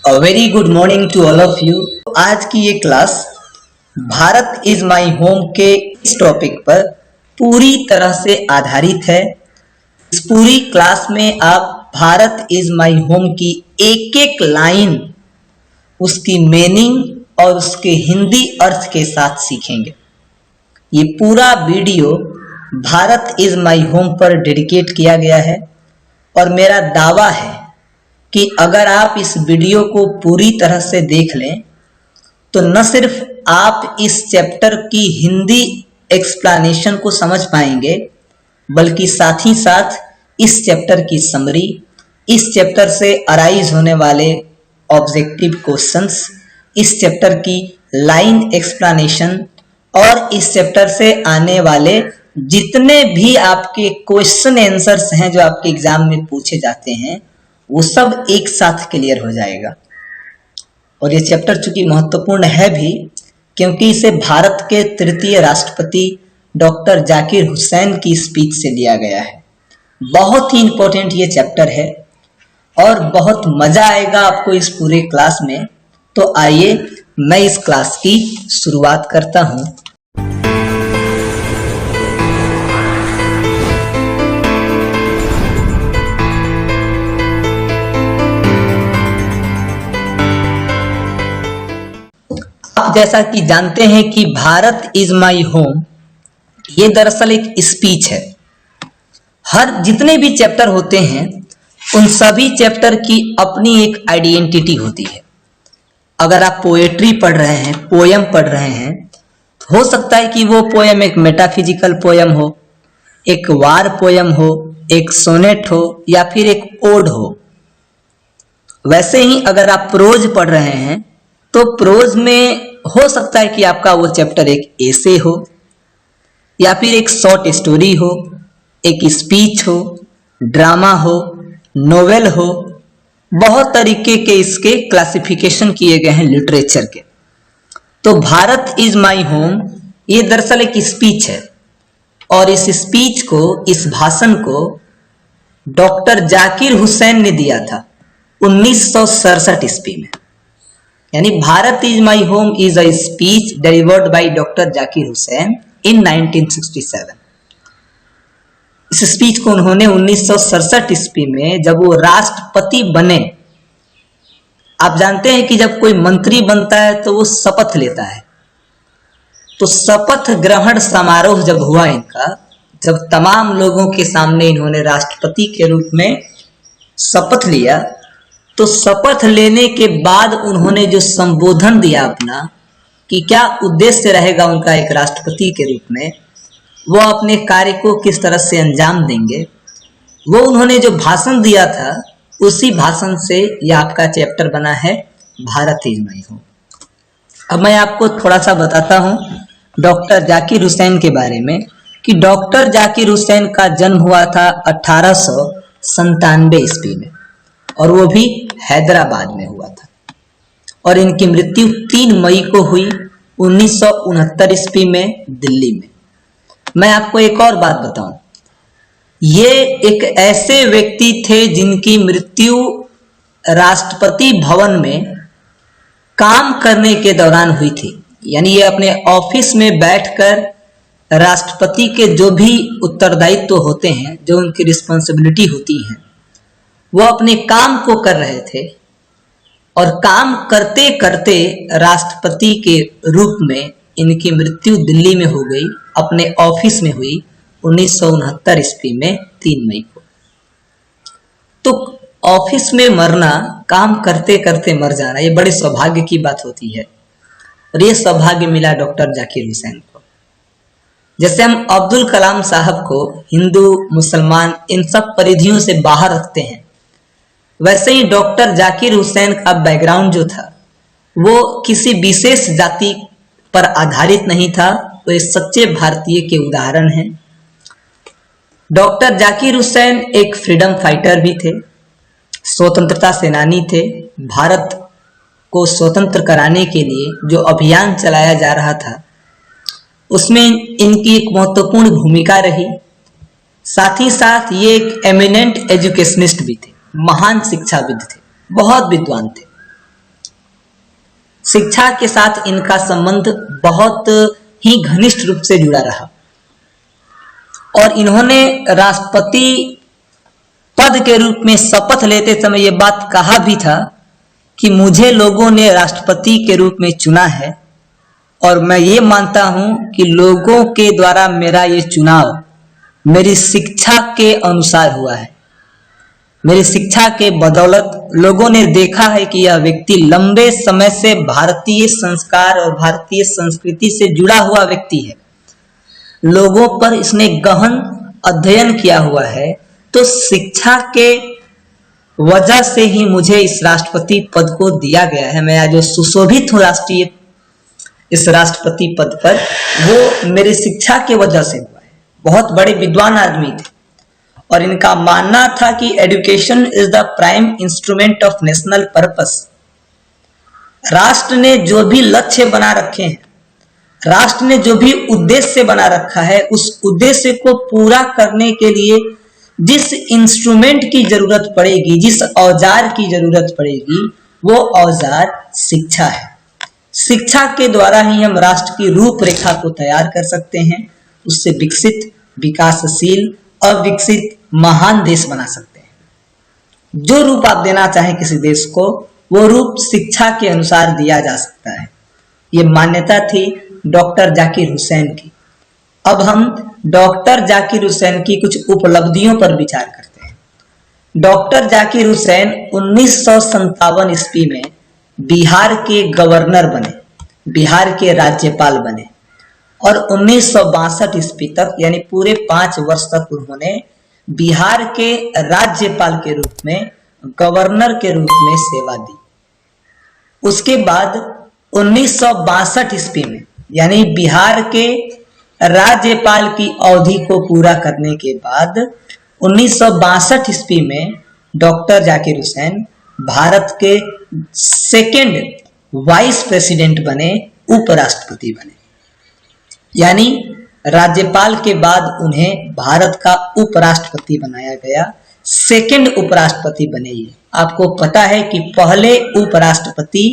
Very good morning to all of you. आज की ये class Bharat is my home के इस टॉपिक पर पूरी तरह से आधारित है। इस पूरी क्लास में आप भारत इज माई होम की एक एक लाइन, उसकी मीनिंग और उसके हिंदी अर्थ के साथ सीखेंगे। ये पूरा video Bharat is my home पर डेडिकेट किया गया है और मेरा दावा है कि अगर आप इस वीडियो को पूरी तरह से देख लें तो न सिर्फ आप इस चैप्टर की हिंदी एक्सप्लेनेशन को समझ पाएंगे, बल्कि साथ ही साथ इस चैप्टर की समरी, इस चैप्टर से अराइज होने वाले ऑब्जेक्टिव क्वेश्चंस, इस चैप्टर की लाइन एक्सप्लेनेशन और इस चैप्टर से आने वाले जितने भी आपके क्वेश्चन आंसर्स हैं जो आपके एग्जाम में पूछे जाते हैं, वो सब एक साथ क्लियर हो जाएगा। और ये चैप्टर चूंकि महत्वपूर्ण है भी क्योंकि इसे भारत के तृतीय राष्ट्रपति डॉक्टर जाकिर हुसैन की स्पीच से लिया गया है। बहुत ही इंपॉर्टेंट ये चैप्टर है और बहुत मजा आएगा आपको इस पूरे क्लास में। तो आइए मैं इस क्लास की शुरुआत करता हूं। आप जैसा कि जानते हैं कि भारत इज माई होम ये दरअसल एक स्पीच है। हर जितने भी चैप्टर होते हैं उन सभी चैप्टर की अपनी एक आइडेंटिटी होती है। अगर आप पोएट्री पढ़ रहे हैं, पोयम पढ़ रहे हैं, हो सकता है कि वो पोयम एक मेटाफिजिकल पोयम हो, एक वार पोयम हो, एक सोनेट हो या फिर एक ओड हो। वैसे ही अगर आप प्रोज पढ़ रहे हैं तो प्रोज में हो सकता है कि आपका वो चैप्टर एक एसे हो या फिर एक शॉर्ट स्टोरी हो, एक स्पीच हो, ड्रामा हो, नोवेल हो। बहुत तरीके के इसके क्लासिफिकेशन किए गए हैं लिटरेचर के। तो भारत इज माई होम ये दरअसल एक स्पीच है और इस स्पीच को, इस भाषण को डॉक्टर जाकिर हुसैन ने दिया था 1967 ईस्वी में। यानी Bharat is my home is a speech delivered by doctor Zakir Hussain in 1967। इस स्पीच को उन्होंने 1967 ईस्वी में जब वो राष्ट्रपति बने। आप जानते हैं कि जब कोई मंत्री बनता है तो वो शपथ लेता है। तो शपथ ग्रहण समारोह जब हुआ इनका, जब तमाम लोगों के सामने इन्होंने राष्ट्रपति के रूप में शपथ लिया, तो शपथ लेने के बाद उन्होंने जो संबोधन दिया अपना कि क्या उद्देश्य रहेगा उनका एक राष्ट्रपति के रूप में, वो अपने कार्य को किस तरह से अंजाम देंगे, वो उन्होंने जो भाषण दिया था उसी भाषण से यह आपका चैप्टर बना है भारत इज माई होम। अब मैं आपको थोड़ा सा बताता हूँ डॉक्टर जाकिर हुसैन के बारे में कि डॉक्टर जाकिर हुसैन का जन्म हुआ था 1897 ईस्वी में और वो भी हैदराबाद में हुआ था और इनकी मृत्यु 3 मई को हुई 1969 ईस्वी में दिल्ली में। मैं आपको एक और बात बताऊं, ये एक ऐसे व्यक्ति थे जिनकी मृत्यु राष्ट्रपति भवन में काम करने के दौरान हुई थी। यानी ये अपने ऑफिस में बैठकर राष्ट्रपति के जो भी उत्तरदायित्व होते हैं, जो उनकी रिस्पॉन्सिबिलिटी होती है, वो अपने काम को कर रहे थे और काम करते करते राष्ट्रपति के रूप में इनकी मृत्यु दिल्ली में हो गई, अपने ऑफिस में हुई 1969 ईस्वी में 3 मई को। तो ऑफिस में मरना, काम करते करते मर जाना, ये बड़े सौभाग्य की बात होती है और ये सौभाग्य मिला डॉक्टर जाकिर हुसैन को। जैसे हम अब्दुल कलाम साहब को हिंदू, मुसलमान इन सब परिधियों से बाहर रखते हैं, वैसे ही डॉक्टर जाकिर हुसैन का बैकग्राउंड जो था वो किसी विशेष जाति पर आधारित नहीं था। वो एक सच्चे भारतीय के उदाहरण हैं। डॉक्टर जाकिर हुसैन एक फ्रीडम फाइटर भी थे, स्वतंत्रता सेनानी थे। भारत को स्वतंत्र कराने के लिए जो अभियान चलाया जा रहा था उसमें इनकी एक महत्वपूर्ण भूमिका रही। साथ ही साथ ये एक एमिनेंट एजुकेशनिस्ट भी थे, महान शिक्षाविद थे, बहुत विद्वान थे। शिक्षा के साथ इनका संबंध बहुत ही घनिष्ठ रूप से जुड़ा रहा और इन्होंने राष्ट्रपति पद के रूप में शपथ लेते समय ये बात कहा भी था कि मुझे लोगों ने राष्ट्रपति के रूप में चुना है और मैं ये मानता हूं कि लोगों के द्वारा मेरा ये चुनाव मेरी शिक्षा के अनुसार हुआ है। मेरी शिक्षा के बदौलत लोगों ने देखा है कि यह व्यक्ति लंबे समय से भारतीय संस्कार और भारतीय संस्कृति से जुड़ा हुआ व्यक्ति है। लोगों पर इसने गहन अध्ययन किया हुआ है, तो शिक्षा के वजह से ही मुझे इस राष्ट्रपति पद को दिया गया है। मैं आज जो सुशोभित हूँ राष्ट्रीय इस राष्ट्रपति पद पर, वो मेरी शिक्षा के वजह से हुआ है। बहुत बड़े विद्वान आदमी थे और इनका मानना था कि education is the prime instrument of national purpose. राष्ट्र ने जो भी लक्ष्य बना रखे हैं, राष्ट्र ने जो भी उद्देश्य बना रखा है, उस उद्देश्य को पूरा करने के लिए जिस इंस्ट्रूमेंट की जरूरत पड़ेगी, जिस औजार की जरूरत पड़ेगी, वो औजार शिक्षा है। शिक्षा के द्वारा ही हम राष्ट्र की रूपरेखा को तैयार कर सकते हैं, उससे विकसित, विकासशील, अविकसित महान देश बना सकते हैं। जो रूप आप देना चाहें किसी देश को, वो रूप शिक्षा के अनुसार दिया जा सकता है। ये मान्यता थी डॉक्टर जाकिर हुसैन की। अब हम डॉक्टर जाकिर हुसैन की कुछ उपलब्धियों पर विचार करते हैं। डॉक्टर जाकिर हुसैन 1957 ईस्वी में बिहार के गवर्नर बने, बिहार के राज्यपाल बने और 1962 ईस्वी तक यानी पूरे 5 वर्ष तक उन्होंने बिहार के राज्यपाल के रूप में, गवर्नर के रूप में सेवा दी। उसके बाद 1962 ईस्वी में यानी बिहार के राज्यपाल की अवधि को पूरा करने के बाद 1962 ईस्वी में डॉक्टर जाकिर हुसैन भारत के सेकेंड वाइस प्रेसिडेंट बने, उपराष्ट्रपति बने। यानी राज्यपाल के बाद उन्हें भारत का उपराष्ट्रपति बनाया गया, सेकेंड उपराष्ट्रपति बने। ये आपको पता है कि पहले उपराष्ट्रपति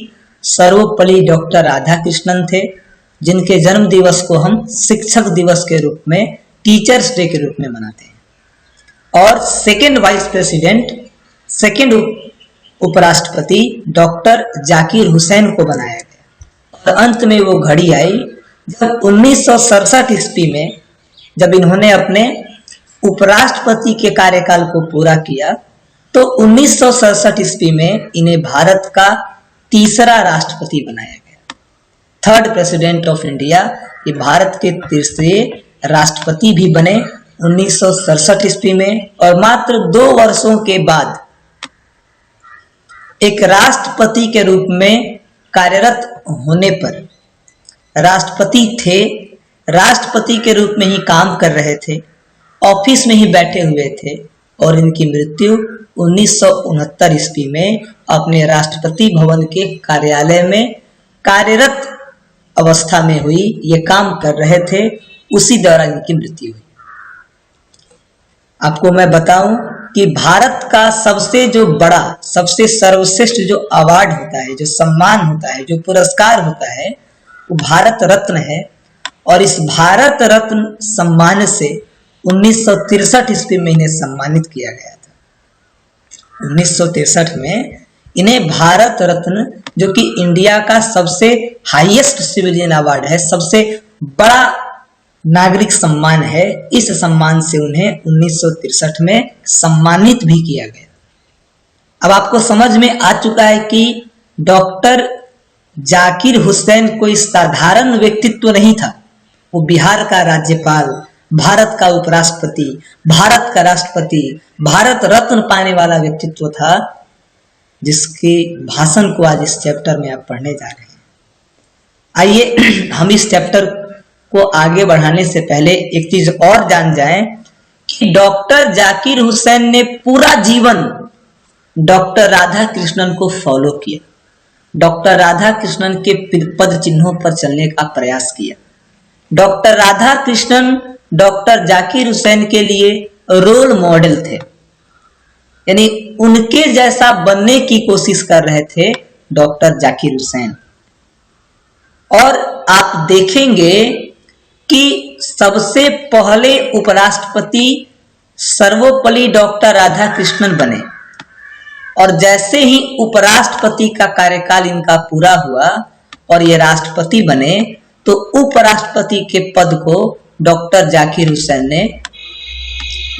सर्वपल्ली डॉक्टर राधाकृष्णन थे, जिनके जन्म दिवस को हम शिक्षक दिवस के रूप में, टीचर्स डे के रूप में मनाते हैं। और सेकेंड वाइस प्रेसिडेंट, सेकेंड उपराष्ट्रपति डॉक्टर जाकिर हुसैन को बनाया गया। और अंत में वो घड़ी आई जब 1967 ईस्वी में, जब इन्होंने अपने उपराष्ट्रपति के कार्यकाल को पूरा किया, तो 1967 ईस्वी में इन्हें भारत का तीसरा राष्ट्रपति बनाया गया, थर्ड प्रेसिडेंट ऑफ इंडिया। ये भारत के तीसरे राष्ट्रपति भी बने 1967 ईस्वी में। और मात्र 2 वर्षों के बाद एक राष्ट्रपति के रूप में कार्यरत होने पर, राष्ट्रपति थे, राष्ट्रपति के रूप में ही काम कर रहे थे, ऑफिस में ही बैठे हुए थे और इनकी मृत्यु 1969 ईस्वी में अपने राष्ट्रपति भवन के कार्यालय में कार्यरत अवस्था में हुई। ये काम कर रहे थे, उसी दौरान इनकी मृत्यु हुई। आपको मैं बताऊं कि भारत का सबसे जो बड़ा, सबसे सर्वश्रेष्ठ जो अवार्ड होता है, जो सम्मान होता है, जो पुरस्कार होता है, वो भारत रत्न है। और इस भारत रत्न सम्मान से 1963 ईस्वी में इन्हें सम्मानित किया गया था। 1963 में इन्हें भारत रत्न, जो कि इंडिया का सबसे हाईएस्ट सिविलियन अवार्ड है, सबसे बड़ा नागरिक सम्मान है, इस सम्मान से उन्हें 1963 में सम्मानित भी किया गया। अब आपको समझ में आ चुका है कि डॉक्टर जाकिर हुसैन कोई साधारण व्यक्तित्व नहीं था। वो बिहार का राज्यपाल, भारत का उपराष्ट्रपति, भारत का राष्ट्रपति, भारत रत्न पाने वाला व्यक्तित्व था, जिसके भाषण को आज इस चैप्टर में आप पढ़ने जा रहे हैं। आइए हम इस चैप्टर को आगे बढ़ाने से पहले एक चीज और जान जाएं कि डॉक्टर जाकिर हुसैन ने पूरा जीवन डॉक्टर राधा कृष्णन को फॉलो किया, डॉक्टर राधा कृष्णन के पद चिन्हों पर चलने का प्रयास किया। डॉक्टर राधा कृष्णन डॉक्टर जाकिर हुसैन के लिए रोल मॉडल थे, यानी उनके जैसा बनने की कोशिश कर रहे थे डॉक्टर जाकिर हुसैन। और आप देखेंगे कि सबसे पहले उपराष्ट्रपति सर्वपल्ली डॉक्टर राधाकृष्णन बने, और जैसे ही उपराष्ट्रपति का कार्यकाल इनका पूरा हुआ और ये राष्ट्रपति बने, तो उपराष्ट्रपति के पद को डॉक्टर जाकिर हुसैन ने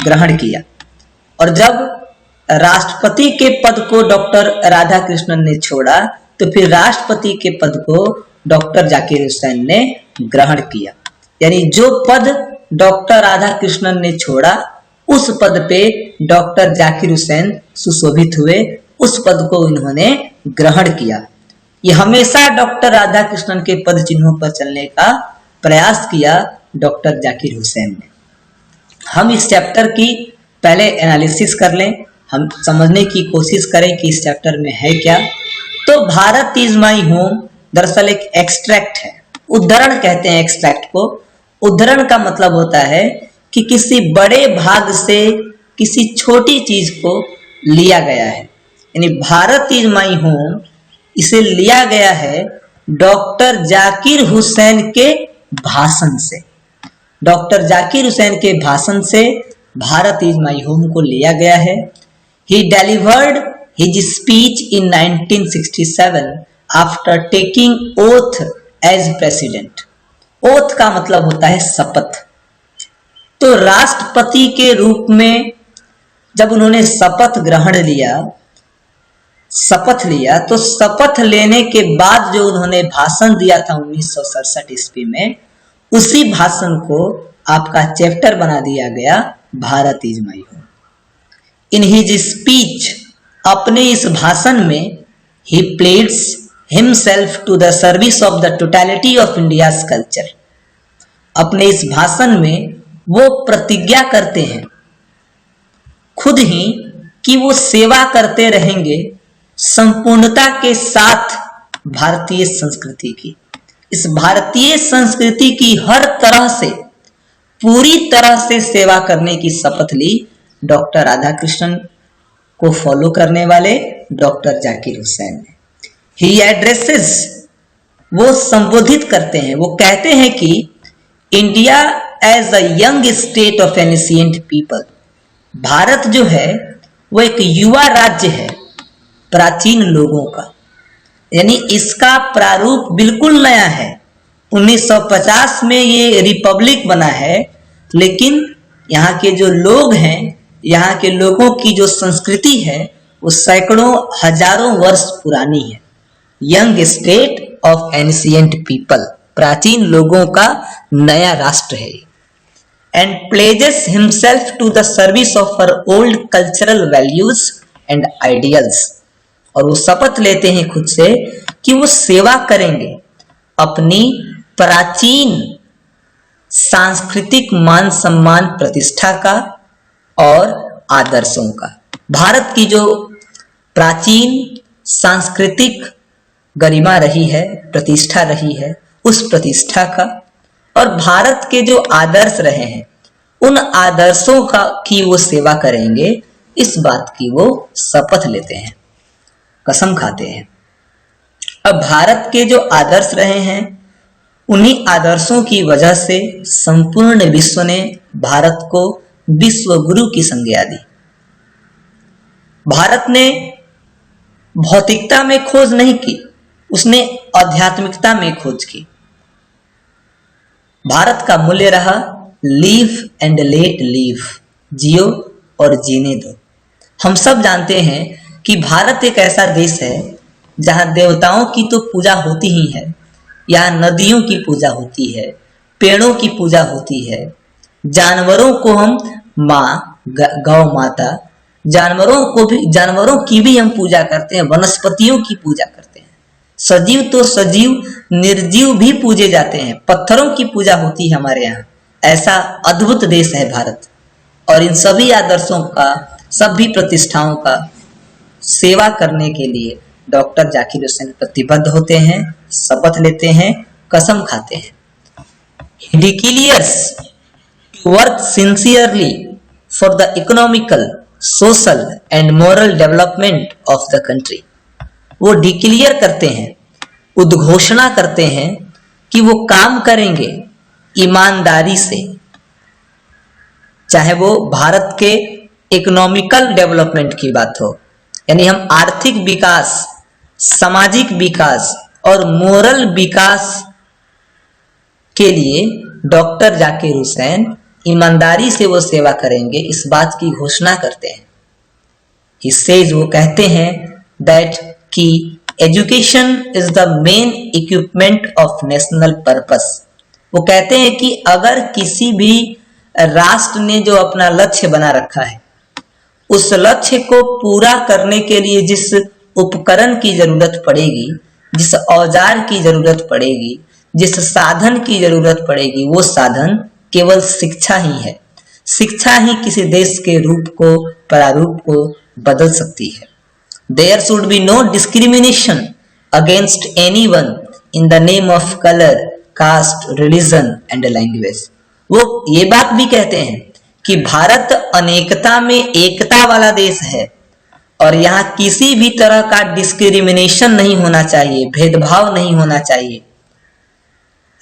ग्रहण किया। और जब राष्ट्रपति के पद को डॉक्टर राधाकृष्णन ने छोड़ा, तो फिर राष्ट्रपति के पद को डॉक्टर जाकिर हुसैन ने ग्रहण किया। यानी जो पद डॉक्टर राधाकृष्णन ने छोड़ा, उस पद पे डॉक्टर जाकिर हुसैन सुशोभित हुए, उस पद को इन्होंने ग्रहण किया। ये हमेशा डॉक्टर राधाकृष्णन के पद चिन्हों पर चलने का प्रयास किया डॉक्टर जाकिर हुसैन ने। हम इस चैप्टर की पहले एनालिसिस कर लें, हम समझने की कोशिश करें कि इस चैप्टर में है क्या। तो भारत इज माई होम दरअसल एक एक्सट्रैक्ट है, उद्धरण कहते हैं एक्सट्रैक्ट को। उद्धरण का मतलब होता है कि किसी बड़े भाग से किसी छोटी चीज को लिया गया है। यानी भारत इज माई होम, इसे लिया गया है डॉक्टर जाकिर हुसैन के भाषण से। डॉक्टर जाकिर हुसैन के भाषण से भारत इज माई होम को लिया गया है। He delivered his speech in 1967 after taking oath as president. Oath का मतलब होता है शपथ। तो राष्ट्रपति के रूप में जब उन्होंने शपथ लिया, तो शपथ लेने के बाद जो उन्होंने भाषण दिया था 1967 ईस्वी में, उसी भाषण को आपका चैप्टर बना दिया गया Bharat is my home. In his speech, अपने इस भाषण में, he pleads himself to the service of the totality of India's culture. अपने इस भाषण में वो प्रतिज्ञा करते हैं खुद ही कि वो सेवा करते रहेंगे संपूर्णता के साथ भारतीय संस्कृति की। इस भारतीय संस्कृति की हर तरह से, पूरी तरह से सेवा करने की शपथ ली डॉक्टर राधाकृष्णन को फॉलो करने वाले डॉक्टर जाकिर हुसैन ने। ही एड्रेसेस, वो संबोधित करते हैं, वो कहते हैं कि India as a young state of ancient people, Bharat जो है वो एक युवा राज्य है प्राचीन लोगों का। यानी इसका प्रारूप बिल्कुल नया है। 1950 में ये रिपब्लिक बना है, लेकिन यहाँ के जो लोग हैं, यहाँ के लोगों की जो संस्कृति है, वो सैकड़ों हजारों वर्ष पुरानी है। Young state of ancient people, प्राचीन लोगों का नया राष्ट्र है। And pledges himself to the service of our old cultural values and ideals. और वो शपथ लेते हैं खुद से कि वो सेवा करेंगे अपनी प्राचीन सांस्कृतिक मान सम्मान प्रतिष्ठा का और आदर्शों का। भारत की जो प्राचीन सांस्कृतिक गरिमा रही है, प्रतिष्ठा रही है, उस प्रतिष्ठा का, और भारत के जो आदर्श रहे हैं, उन आदर्शों का की वो सेवा करेंगे, इस बात की वो शपथ लेते हैं, कसम खाते हैं। अब भारत के जो आदर्श रहे हैं, उन्हीं आदर्शों की वजह से संपूर्ण विश्व ने भारत को विश्व गुरु की संज्ञा दी। भारत ने भौतिकता में खोज नहीं की, उसने आध्यात्मिकता में खोज की। भारत का मूल्य रहा लीव एंड लेट लीव, जियो और जीने दो। हम सब जानते हैं कि भारत एक ऐसा देश है जहां देवताओं की तो पूजा होती ही है, यहाँ नदियों की पूजा होती है, पेड़ों की पूजा होती है, जानवरों को हम माँ, गौ माता, जानवरों की भी हम पूजा करते हैं, वनस्पतियों की पूजा करते हैं। सजीव तो सजीव, निर्जीव भी पूजे जाते हैं, पत्थरों की पूजा होती है हमारे यहाँ। ऐसा अद्भुत देश है भारत। और इन सभी आदर्शों का, सभी प्रतिष्ठाओं का सेवा करने के लिए डॉक्टर जाकिर हुसैन प्रतिबद्ध होते हैं, शपथ लेते हैं, कसम खाते हैं। He declares to work sincerely for the economical, social and moral development of the country. वो डिक्लेयर करते हैं, उद्घोषणा करते हैं कि वो काम करेंगे ईमानदारी से, चाहे वो भारत के इकोनॉमिकल डेवलपमेंट की बात हो, यानी हम आर्थिक विकास, सामाजिक विकास और मोरल विकास के लिए डॉक्टर जाकिर हुसैन ईमानदारी से वो सेवा करेंगे, इस बात की घोषणा करते हैं। He says, वो कहते हैं that कि education is the main equipment of national purpose. वो कहते हैं कि अगर किसी भी राष्ट्र ने जो अपना लक्ष्य बना रखा है, उस लक्ष्य को पूरा करने के लिए जिस उपकरण की जरूरत पड़ेगी, जिस औजार की जरूरत पड़ेगी, जिस साधन की जरूरत पड़ेगी, वो साधन केवल शिक्षा ही है। शिक्षा ही किसी देश के रूप को, प्रारूप को बदल सकती है। There should be no discrimination against anyone in the name of color, caste, religion and language। वो ये बात भी कहते हैं कि भारत अनेकता में एकता वाला देश है और यहाँ किसी भी तरह का डिस्क्रिमिनेशन नहीं होना चाहिए, भेदभाव नहीं होना चाहिए।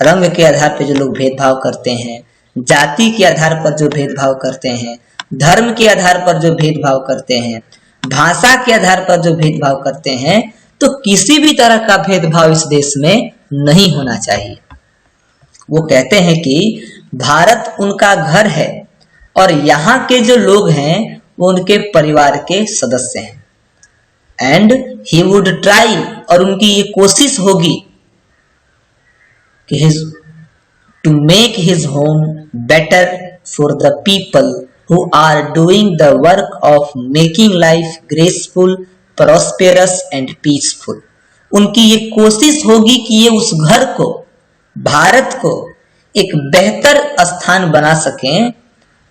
रंग के आधार पर जो लोग भेदभाव करते हैं, जाति के आधार पर जो भेदभाव करते हैं, धर्म के आधार पर जो भेदभाव करते हैं, भाषा के आधार पर जो भेदभाव करते हैं, तो किसी भी तरह का भेदभाव इस देश में नहीं होना चाहिए। वो कहते हैं कि भारत उनका घर है और यहाँ के जो लोग हैं वो उनके परिवार के सदस्य हैं। एंड ही वुड ट्राई, और उनकी ये कोशिश होगी कि to make his home better for the people who are doing the work of making life graceful, prosperous and peaceful। उनकी ये कोशिश होगी कि ये उस घर को, भारत को एक बेहतर स्थान बना सकें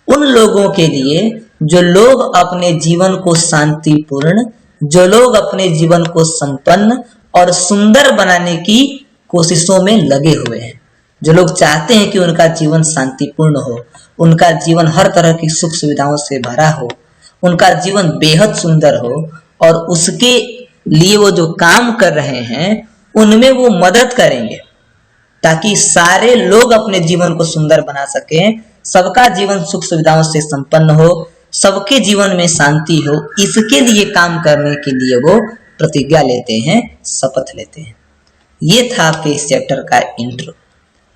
उन लोगों के लिए जो लोग अपने जीवन को शांतिपूर्ण, जो लोग अपने जीवन को संपन्न और सुंदर बनाने की कोशिशों में लगे हुए हैं, जो लोग चाहते हैं कि उनका जीवन शांतिपूर्ण हो, उनका जीवन हर तरह की सुख सुविधाओं से भरा हो, उनका जीवन बेहद सुंदर हो, और उसके लिए वो जो काम कर रहे हैं उनमें वो मदद करेंगे ताकि सारे लोग अपने जीवन को सुंदर बना सकें, सबका जीवन सुख सुविधाओं से संपन्न हो, सबके जीवन में शांति हो। इसके लिए काम करने के लिए वो प्रतिज्ञा लेते हैं, शपथ लेते हैं। ये था आपके इस चैप्टर का इंट्रो।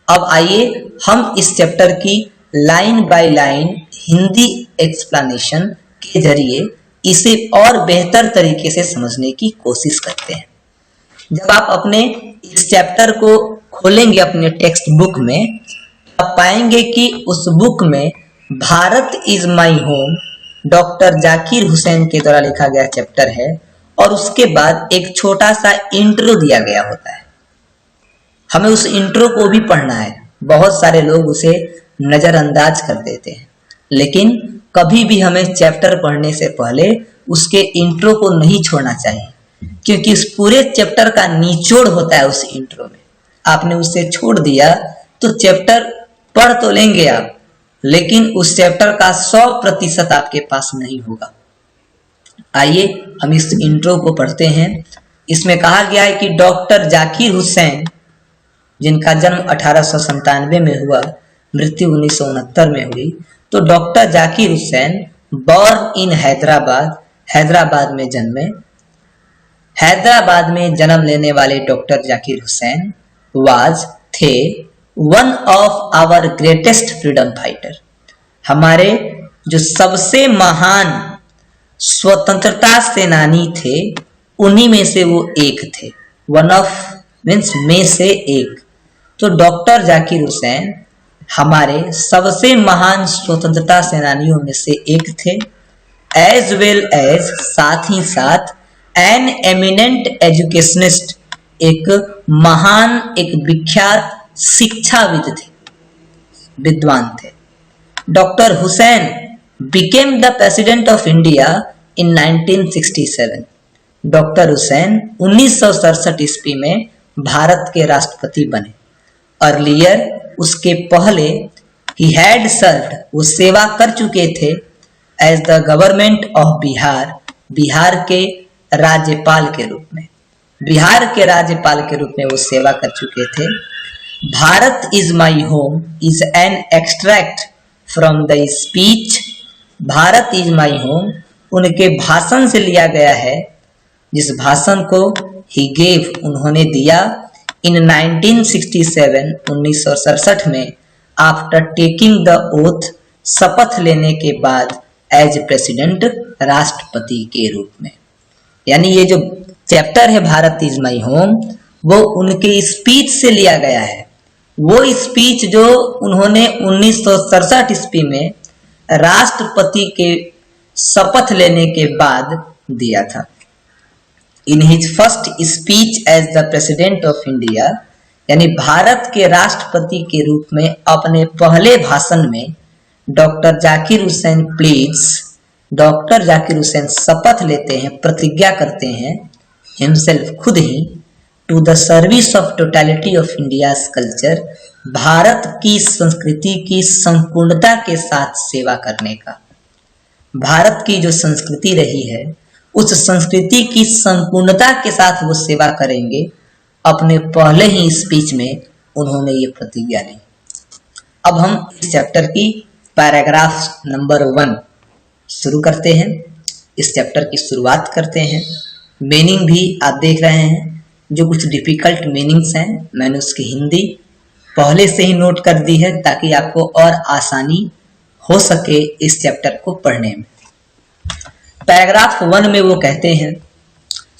अब आइए हम इस चैप्टर की line by line Hindi explanation के जरिए इसे और बेहतर तरीके से समझने की कोशिश करते हैं। जब आप अपने इस चैप्टर को खोलेंगे अपने टेक्स्ट बुक में, आप पाएंगे कि उस बुक में Bharat is my home doctor Zakir Hussain के द्वारा लिखा गया चैप्टर है, और उसके बाद एक छोटा सा इंट्रो दिया गया होता है। हमें उस इंट्रो को भी पढ़ना है। बहुत सारे लोग उसे नजरअंदाज कर देते हैं, लेकिन कभी भी हमें चैप्टर पढ़ने से पहले उसके इंट्रो को नहीं छोड़ना चाहिए, क्योंकि उस पूरे चैप्टर का निचोड़ होता है उस इंट्रो में। आपने उसे छोड़ दिया तो चैप्टर पढ़ तो लेंगे आप, लेकिन उस चैप्टर का 100% आपके पास नहीं होगा। आइए हम इस इंट्रो को पढ़ते हैं। इसमें कहा गया है कि डॉक्टर जाकिर हुसैन, जिनका जन्म 1897 में हुआ, मृत्यु 1969 में हुई, तो doctor Zakir Hussain born in Hyderabad, Hyderabad में जन्मे। हैदराबाद में जन्म लेने वाले डॉक्टर जाकिर हुसैन थे one of our greatest freedom fighter. हमारे जो सबसे महान स्वतंत्रता सेनानी थे उन्हीं में से वो एक थे। वन ऑफ मीन्स में से एक। तो डॉक्टर जाकिर हुसैन हमारे सबसे महान स्वतंत्रता सेनानियों में से एक थे, एज वेल एज साथ ही साथ एन एमिनेंट एजुकेशनिस्ट, एक महान, एक विख्यात शिक्षाविद थे, विद्वान थे। Doctor Hussain became the president of India in 1967। Doctor Hussain 1967 ईस्वी में भारत के राष्ट्रपति बने। अर्लियर, उसके पहले ही हैड सर्व्ड, वो सेवा कर चुके थे as the government of Bihar, Bihar के राज्यपाल के रूप में। बिहार के राज्यपाल के रूप में वो सेवा कर चुके थे। Bharat is my home is an extract from the speech Bharat is my home उनके भाषण से लिया गया है, जिस भाषण को ही गेव उन्होंने दिया इन 1967 1967 में आफ्टर टेकिंग द ओथ शपथ लेने के बाद एज प्रेसिडेंट राष्ट्रपति के रूप में। यानी ये जो चैप्टर है भारत इज माई होम वो उनके स्पीच से लिया गया है। वो स्पीच जो उन्होंने 1967 ईस्वी में राष्ट्रपति के शपथ लेने के बाद दिया था। In his first speech as the president of India, यानी भारत के राष्ट्रपति के रूप में अपने पहले भाषण में doctor Zakir Hussain pleads, doctor Zakir Hussain शपथ लेते हैं, प्रतिज्ञा करते हैं हिमसेल्फ खुद ही, to the service of totality of India's culture, Bharat की संस्कृति की संपूर्णता के साथ सेवा करने का। भारत की जो संस्कृति रही है उस संस्कृति की संपूर्णता के साथ वो सेवा करेंगे। अपने पहले ही स्पीच में उन्होंने ये प्रतिज्ञा ली। अब हम इस चैप्टर की पैराग्राफ नंबर 1 शुरू करते हैं। इस चैप्टर की शुरुआत करते हैं। मीनिंग भी आप देख रहे हैं, जो कुछ डिफिकल्ट मीनिंग्स हैं मैंने उसकी हिंदी पहले से ही नोट कर दी है ताकि आपको और आसानी हो सके इस चैप्टर को पढ़ने में। पैराग्राफ 1 में वो कहते हैं,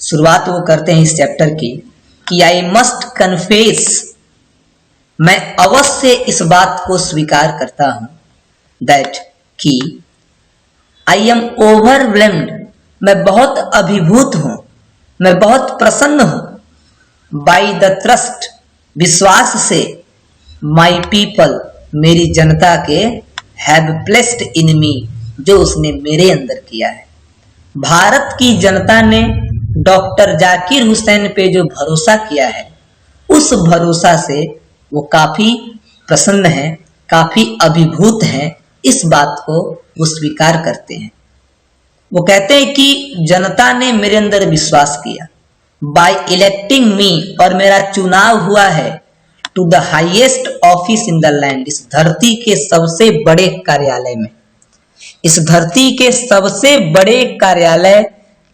शुरुआत वो करते हैं इस चैप्टर की कि आई मस्ट कन्फेस, मैं अवश्य इस बात को स्वीकार करता हूं, दैट कि आई एम ओवरवेल्म्ड, मैं बहुत अभिभूत हूं, मैं बहुत प्रसन्न हूं, बाई द ट्रस्ट, विश्वास से, माई पीपल, मेरी जनता के, हैव प्लेस्ड इन मी, जो उसने मेरे अंदर किया है। भारत की जनता ने डॉक्टर जाकिर हुसैन पे जो भरोसा किया है उस भरोसा से वो काफी प्रसन्न हैं, काफी अभिभूत हैं, इस बात को वो स्वीकार करते हैं। वो कहते हैं कि जनता ने मेरे अंदर विश्वास किया, बाय इलेक्टिंग मी, और मेरा चुनाव हुआ है, to the highest office in the land, इस धरती के सबसे बड़े कार्यालय में, इस धरती के सबसे बड़े कार्यालय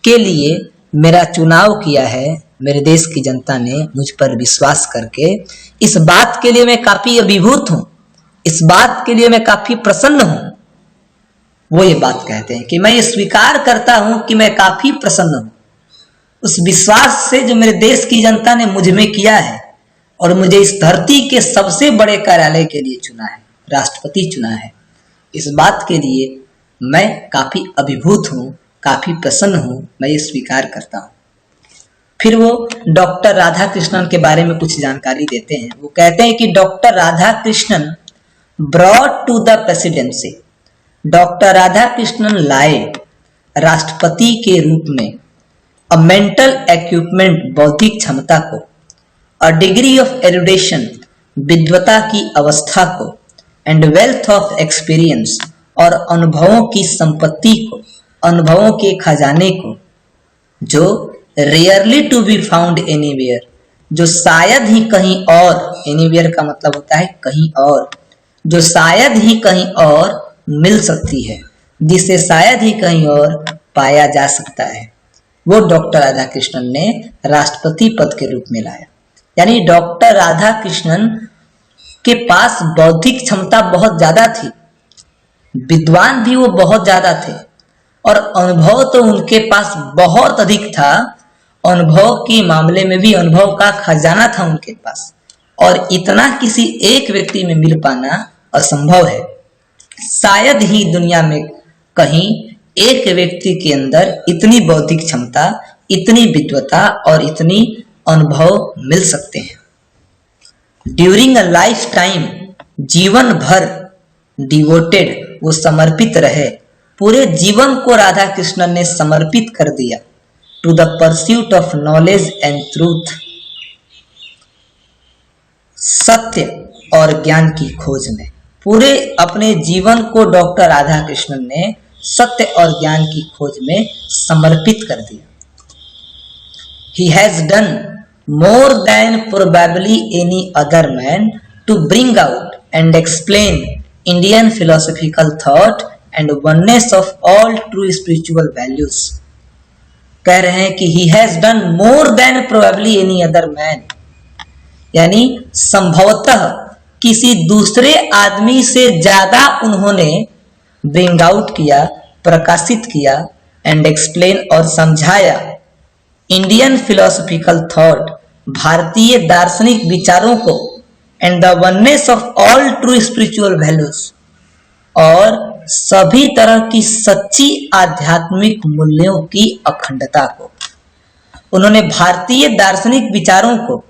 के लिए मेरा चुनाव किया है। मेरे देश की जनता ने मुझ पर विश्वास करके, इस बात के लिए मैं काफी अभिभूत हूं, इस बात के लिए मैं काफी प्रसन्न हूं। वो ये बात कहते हैं कि मैं ये स्वीकार करता हूं कि मैं काफी प्रसन्न हूं उस विश्वास से जो मेरे देश की जनता ने मुझ में किया है और मुझे इस धरती के सबसे बड़े कार्यालय के लिए चुना है, राष्ट्रपति चुना है। इस बात के लिए मैं काफी अभिभूत हूं, काफी प्रसन्न हूं, मैं ये स्वीकार करता हूं। फिर वो डॉक्टर राधा कृष्णन के बारे में कुछ जानकारी देते हैं। वो कहते हैं कि doctor Radha Krishnan brought to the presidency, doctor Radha Krishnan लाए राष्ट्रपति के रूप में अ मेंटल इक्विपमेंट, बौद्धिक क्षमता को, अ डिग्री ऑफ एरुडेशन, विद्वता की अवस्था को, एंड वेल्थ ऑफ एक्सपीरियंस, और अनुभवों की संपत्ति को, अनुभवों के खजाने को, जो rarely to be found anywhere, जो शायद ही कहीं और, एनीवेयर का मतलब होता है कहीं और, जो शायद ही कहीं और मिल सकती है, जिसे शायद ही कहीं और पाया जा सकता है, वो डॉक्टर राधा कृष्णन ने राष्ट्रपति पद के रूप में लाया। यानी डॉक्टर राधा कृष्णन के पास बौद्धिक क्षमता बहुत ज्यादा थी, विद्वान भी वो बहुत ज्यादा थे, और अनुभव तो उनके पास बहुत अधिक था। अनुभव के मामले में भी अनुभव का खजाना था उनके पास, और इतना किसी एक व्यक्ति में मिल पाना असंभव है। शायद ही दुनिया में कहीं एक व्यक्ति के अंदर इतनी बौद्धिक क्षमता, इतनी विद्वता और इतनी अनुभव मिल सकते हैं। ड्यूरिंग अ लाइफ टाइम, जीवन भर, डिवोटेड, वो समर्पित रहे, पूरे जीवन को राधा कृष्णन ने समर्पित कर दिया, to the pursuit of knowledge and truth, सत्य और ज्ञान की खोज में। पूरे अपने जीवन को डॉक्टर राधा कृष्णन ने सत्य और ज्ञान की खोज में समर्पित कर दिया। He has done more than probably any other man to bring out and explain Indian philosophical thought and oneness of all true spiritual values. कह रहे हैं कि he has done more than probably any other man, यानी संभवतः किसी दूसरे आदमी से ज्यादा उन्होंने ब्रिंग आउट किया, प्रकाशित किया, एंड एक्सप्लेन और समझाया इंडियन फिलोसॉफिकल थॉट, भारतीय दार्शनिक विचारों को, and the oneness of all true spiritual values, और सभी तरह की सच्ची आध्यात्मिक मूल्यों की अखंडता को। उन्होंने भारतीय दार्शनिक विचारों को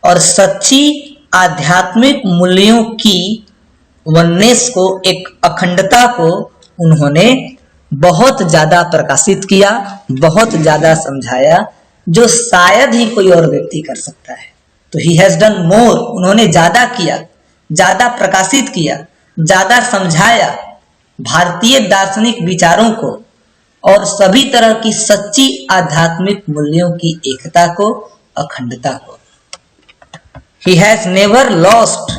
और सच्ची आध्यात्मिक मूल्यों की वननेस को, एक अखंडता को उन्होंने बहुत ज्यादा प्रकाशित किया, बहुत ज्यादा समझाया, जो शायद ही कोई और व्यक्ति कर सकता है। तो ही हैज डन मोर, उन्होंने ज्यादा किया, ज्यादा प्रकाशित किया, ज्यादा समझाया भारतीय दार्शनिक विचारों को और सभी तरह की सच्ची आध्यात्मिक मूल्यों की एकता को, अखंडता को। He has never lost,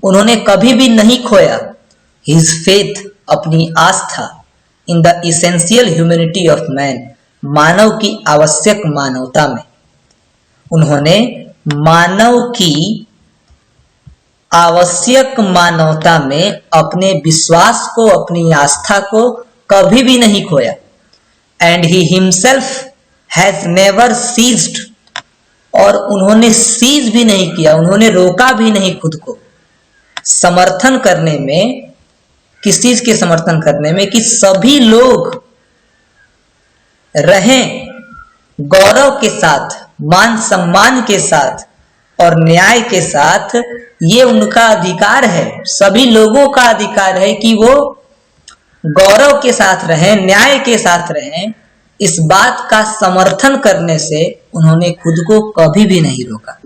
उन्होंने कभी भी नहीं खोया, his faith, अपनी आस्था, in the essential humanity of man, मानव की आवश्यक मानवता में। उन्होंने मानव की आवश्यक मानवता में अपने विश्वास को, अपनी आस्था को कभी भी नहीं खोया। And he himself has never ceased, और उन्होंने सीज भी नहीं किया, उन्होंने रोका भी नहीं खुद को समर्थन करने में, किस चीज के समर्थन करने में, कि सभी लोग रहें गौरव के साथ, मान सम्मान के साथ और न्याय के साथ। ये उनका अधिकार है, सभी लोगों का अधिकार है कि वो गौरव के साथ रहें, न्याय के साथ रहें। इस बात का समर्थन करने से उन्होंने खुद को कभी भी नहीं रोका।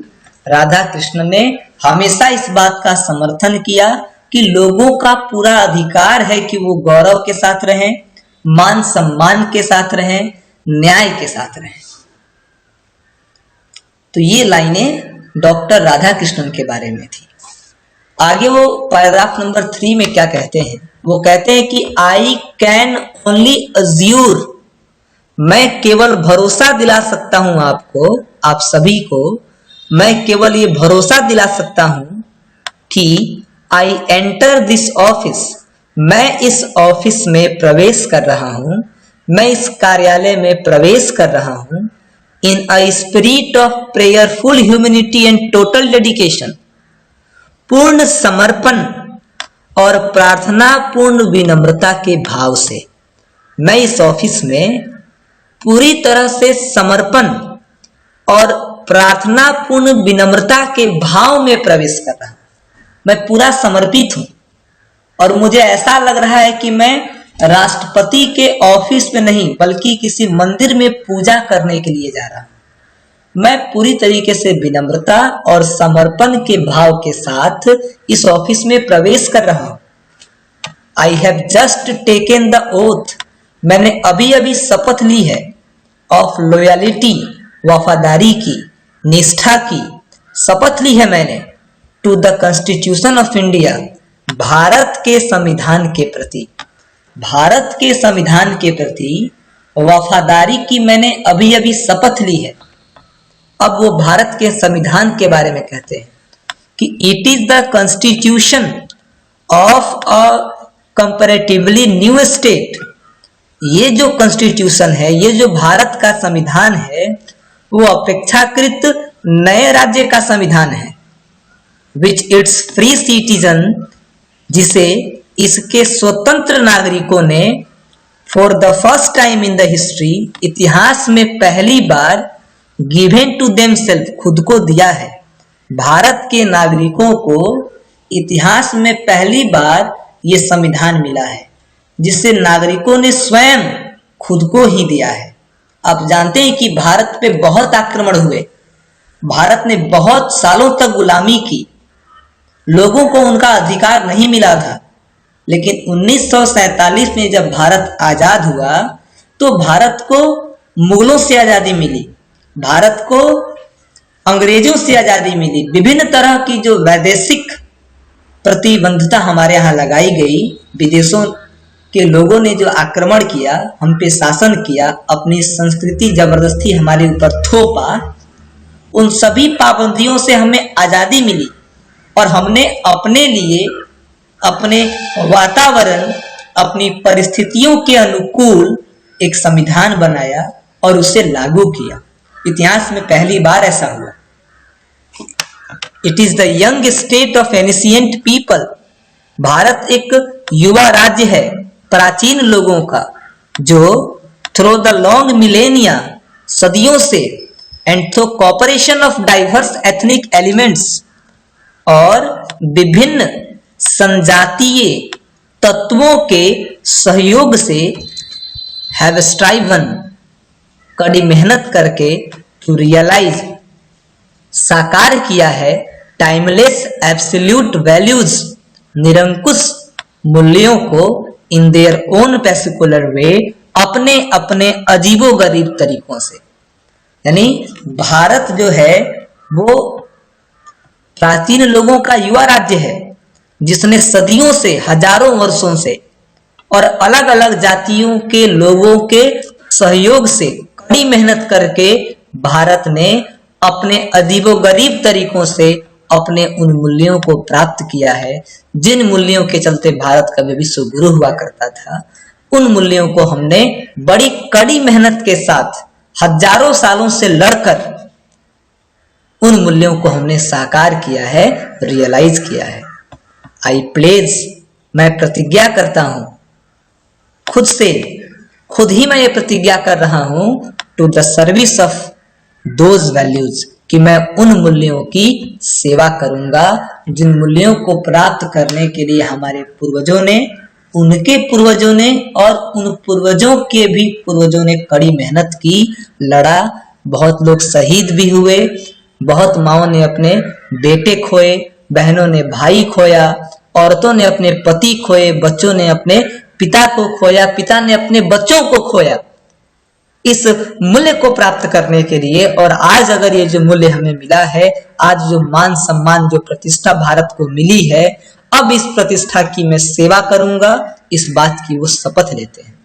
राधा कृष्ण ने हमेशा इस बात का समर्थन किया कि लोगों का पूरा अधिकार है कि वो गौरव के साथ रहें, मान सम्मान के साथ रहें, न्याय के साथ रहें। तो ये लाइनें डॉक्टर राधा कृष्णन के बारे में थी। आगे वो पैराग्राफ नंबर 3 में क्या कहते हैं? वो कहते हैं कि आई कैन ओनली अज्यूर, मैं केवल भरोसा दिला सकता हूं आपको, आप सभी को मैं केवल ये भरोसा दिला सकता हूं कि आई एंटर दिस ऑफिस, मैं इस ऑफिस में प्रवेश कर रहा हूं, मैं इस कार्यालय में प्रवेश कर रहा हूं, in a spirit of prayerful humanity and total dedication, पूर्ण समर्पण और प्रार्थना पूर्ण विनम्रता के भाव से। मैं इस ऑफिस में पूरी तरह से समर्पण और प्रार्थना पूर्ण विनम्रता के भाव में प्रवेश कर रहा हूं। मैं पूरा समर्पित हूं और मुझे ऐसा लग रहा है कि मैं राष्ट्रपति के ऑफिस में नहीं बल्कि किसी मंदिर में पूजा करने के लिए जा रहा हूं। मैं पूरी तरीके से विनम्रता और समर्पण के भाव के साथ इस ऑफिस में प्रवेश कर रहा हूं। I have just taken the oath, मैंने अभी अभी शपथ ली है, ऑफ लॉयलिटी, वफादारी की, निष्ठा की शपथ ली है मैंने, to the constitution of India, Bharat के संविधान के प्रति, भारत के संविधान के प्रति वफादारी की मैंने अभी अभी शपथ ली है। अब वो भारत के संविधान के बारे में कहते हैं कि it is the constitution of a comparatively new state, ये जो कॉन्स्टिट्यूशन है, ये जो भारत का संविधान है, वो अपेक्षाकृत नए राज्य का संविधान है, विच इट्स फ्री सिटीजन, जिसे इसके स्वतंत्र नागरिकों ने for the first time in the history, इतिहास में पहली बार, गिवन टू देमसेल्फ, खुद को दिया है। भारत के नागरिकों को इतिहास में पहली बार ये संविधान मिला है जिससे नागरिकों ने स्वयं खुद को ही दिया है। आप जानते हैं कि भारत पे बहुत आक्रमण हुए, भारत ने बहुत सालों तक गुलामी की, लोगों को उनका अधिकार नहीं मिला था। लेकिन 1947 में जब भारत आजाद हुआ तो भारत को मुगलों से आजादी मिली, भारत को अंग्रेजों से आजादी मिली, विभिन्न तरह की जो वैदेशिक प्रतिबंधता हमारे यहाँ लगाई गई, विदेशों के लोगों ने जो आक्रमण किया, हम पे शासन किया, अपनी संस्कृति जबरदस्ती हमारे ऊपर थोपा, उन सभी पाबंदियों से हमें आजादी मिली और हमने अपने लिए अपने वातावरण, अपनी परिस्थितियों के अनुकूल एक संविधान बनाया और उसे लागू किया। इतिहास में पहली बार ऐसा हुआ। It is the young state of ancient people. Bharat एक युवा राज्य है प्राचीन लोगों का, जो थ्रू द लॉन्ग मिलेनिया, सदियों से, and through cooperation of diverse ethnic elements, और विभिन्न संजातीय तत्वों के सहयोग से, हैव स्ट्राइवन, कड़ी मेहनत करके, टू रियलाइज, साकार किया है, टाइमलेस एब्सोल्यूट वैल्यूज, निरंकुश मूल्यों को, in their own particular way, अपने अपने अजीबोगरीब तरीकों से। यानी भारत जो है वो प्राचीन लोगों का युवा राज्य है, जिसने सदियों से, हजारों वर्षों से और अलग अलग जातियों के लोगों के सहयोग से, कड़ी मेहनत करके भारत ने अपने अजीबोगरीब तरीकों से अपने उन मूल्यों को प्राप्त किया है, जिन मूल्यों के चलते भारत का विश्व गुरु हुआ करता था। उन मूल्यों को हमने बड़ी कड़ी मेहनत के साथ हजारों सालों से लड़कर उन मूल्यों को हमने साकार किया है, रियलाइज किया है। आई प्लेज, मैं प्रतिज्ञा करता हूं, खुद से, खुद ही मैं ये प्रतिज्ञा कर रहा हूं, to the service of those values, कि मैं उन मूल्यों की सेवा करूंगा जिन मूल्यों को प्राप्त करने के लिए हमारे पूर्वजों ने, उनके पूर्वजों ने और उन पूर्वजों के भी पूर्वजों ने कड़ी मेहनत की, लड़ा। बहुत लोग शहीद भी हुए, बहुत माओं ने अपने बेटे खोए, बहनों ने भाई खोया, औरतों ने अपने पति खोए, बच्चों ने अपने पिता को खोया, पिता ने अपने बच्चों को खोया, इस मूल्य को प्राप्त करने के लिए। और आज अगर ये जो मूल्य हमें मिला है, आज जो मान सम्मान, जो प्रतिष्ठा भारत को मिली है, अब इस प्रतिष्ठा की मैं सेवा करूंगा, इस बात की वो शपथ लेते हैं।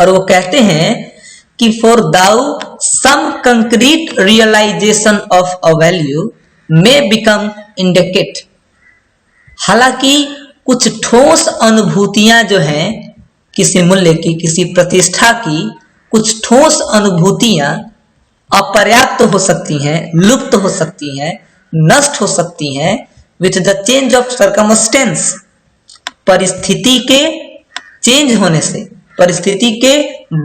और वो कहते हैं कि for though some concrete realisation of a value may become indicate. हालांकि कुछ ठोस अनुभूतियां जो हैं किसी मूल्य की, किसी प्रतिष्ठा की, कुछ ठोस अनुभूतियां अपर्याप्त हो सकती हैं, लुप्त हो सकती हैं, नष्ट हो सकती हैं, with the change of circumstance, परिस्थिति के चेंज होने से, परिस्थिति के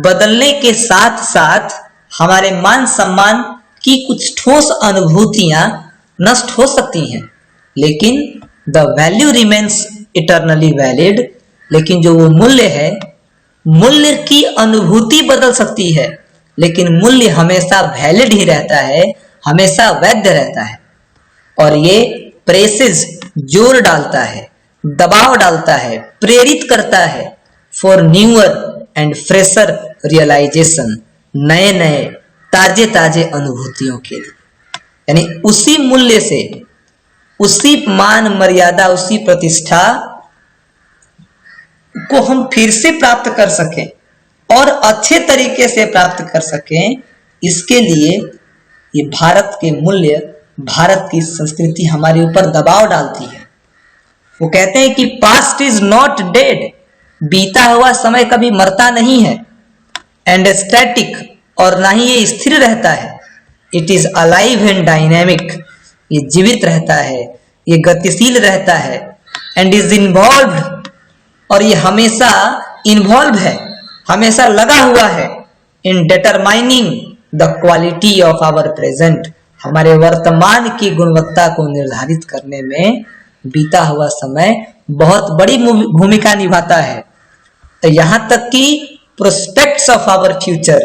बदलने के साथ साथ हमारे मान सम्मान की कुछ ठोस अनुभूतियां नष्ट हो सकती हैं, लेकिन the value remains eternally valid. लेकिन जो वो मूल्य है, मूल्य की अनुभूति बदल सकती है, लेकिन मूल्य हमेशा वैलिड ही रहता है, हमेशा वैध रहता है। और ये प्रेसेस, जोर डालता है, दबाव डालता है, प्रेरित करता है for newer and fresher realisation, नए नए ताजे ताजे अनुभूतियों के लिए। यानी उसी मूल्य से, उसी मान मर्यादा, उसी प्रतिष्ठा को हम फिर से प्राप्त कर सकें और अच्छे तरीके से प्राप्त कर सकें, इसके लिए ये भारत के मूल्य, भारत की संस्कृति हमारे ऊपर दबाव डालती है। वो कहते हैं कि पास्ट इज नॉट डेड, बीता हुआ समय कभी मरता नहीं है, एंड स्टैटिक, और ना ही ये स्थिर रहता है, it is alive and dynamic, ये जीवित रहता है, ये गतिशील रहता है, एंड इज इन्वॉल्व्ड, और ये हमेशा इन्वॉल्व है, हमेशा लगा हुआ है, in determining the quality of our present, हमारे वर्तमान की गुणवत्ता को निर्धारित करने में बीता हुआ समय बहुत बड़ी भूमिका निभाता है। तो यहां तक कि प्रोस्पेक्ट्स ऑफ आवर फ्यूचर,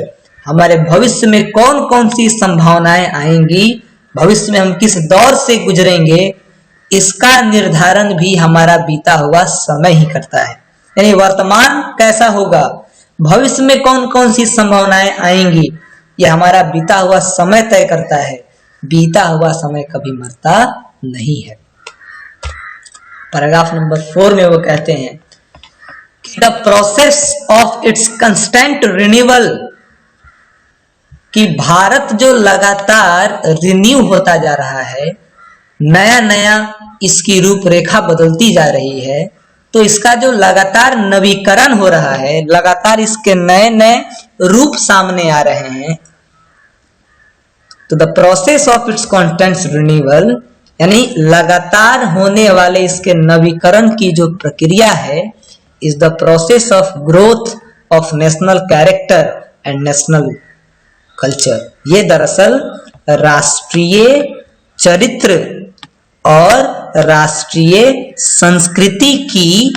हमारे भविष्य में कौन कौन सी संभावनाएं आएंगी, भविष्य में हम किस दौर से गुजरेंगे, इसका निर्धारण भी हमारा बीता हुआ समय ही करता है। यानी वर्तमान कैसा होगा, भविष्य में कौन कौन सी संभावनाएं आएंगी, ये हमारा बीता हुआ समय तय करता है। बीता हुआ समय कभी मरता नहीं है। पैराग्राफ नंबर 4 में वो कहते हैं कि the process of its constant renewal, कि भारत जो लगातार रिन्यू होता जा रहा है, नया नया इसकी रूपरेखा बदलती जा रही है, तो इसका जो लगातार नवीकरण हो रहा है, लगातार इसके नए नए रूप सामने आ रहे हैं, तो the process of it's constant renewal, यानी लगातार होने वाले इसके नवीकरण की जो प्रक्रिया है, is the process of growth of national character and national culture. ये दरअसल राष्ट्रीय चरित्र और राष्ट्रीय संस्कृति की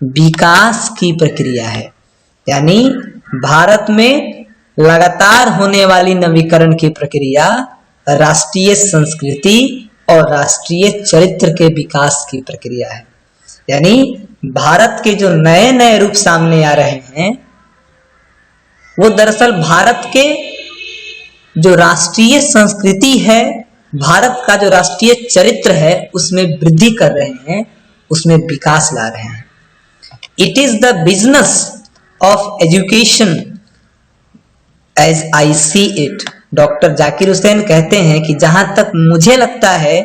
विकास की प्रक्रिया है। यानी भारत में लगातार होने वाली नवीकरण की प्रक्रिया राष्ट्रीय संस्कृति और राष्ट्रीय चरित्र के विकास की प्रक्रिया है। यानी भारत के जो नए नए रूप सामने आ रहे हैं, वो दरअसल भारत के जो राष्ट्रीय संस्कृति है, भारत का जो राष्ट्रीय चरित्र है, उसमें वृद्धि कर रहे हैं, उसमें विकास ला रहे हैं। It is the business of education as I see it. Doctor Zakir Hussain कहते हैं कि जहां तक मुझे लगता है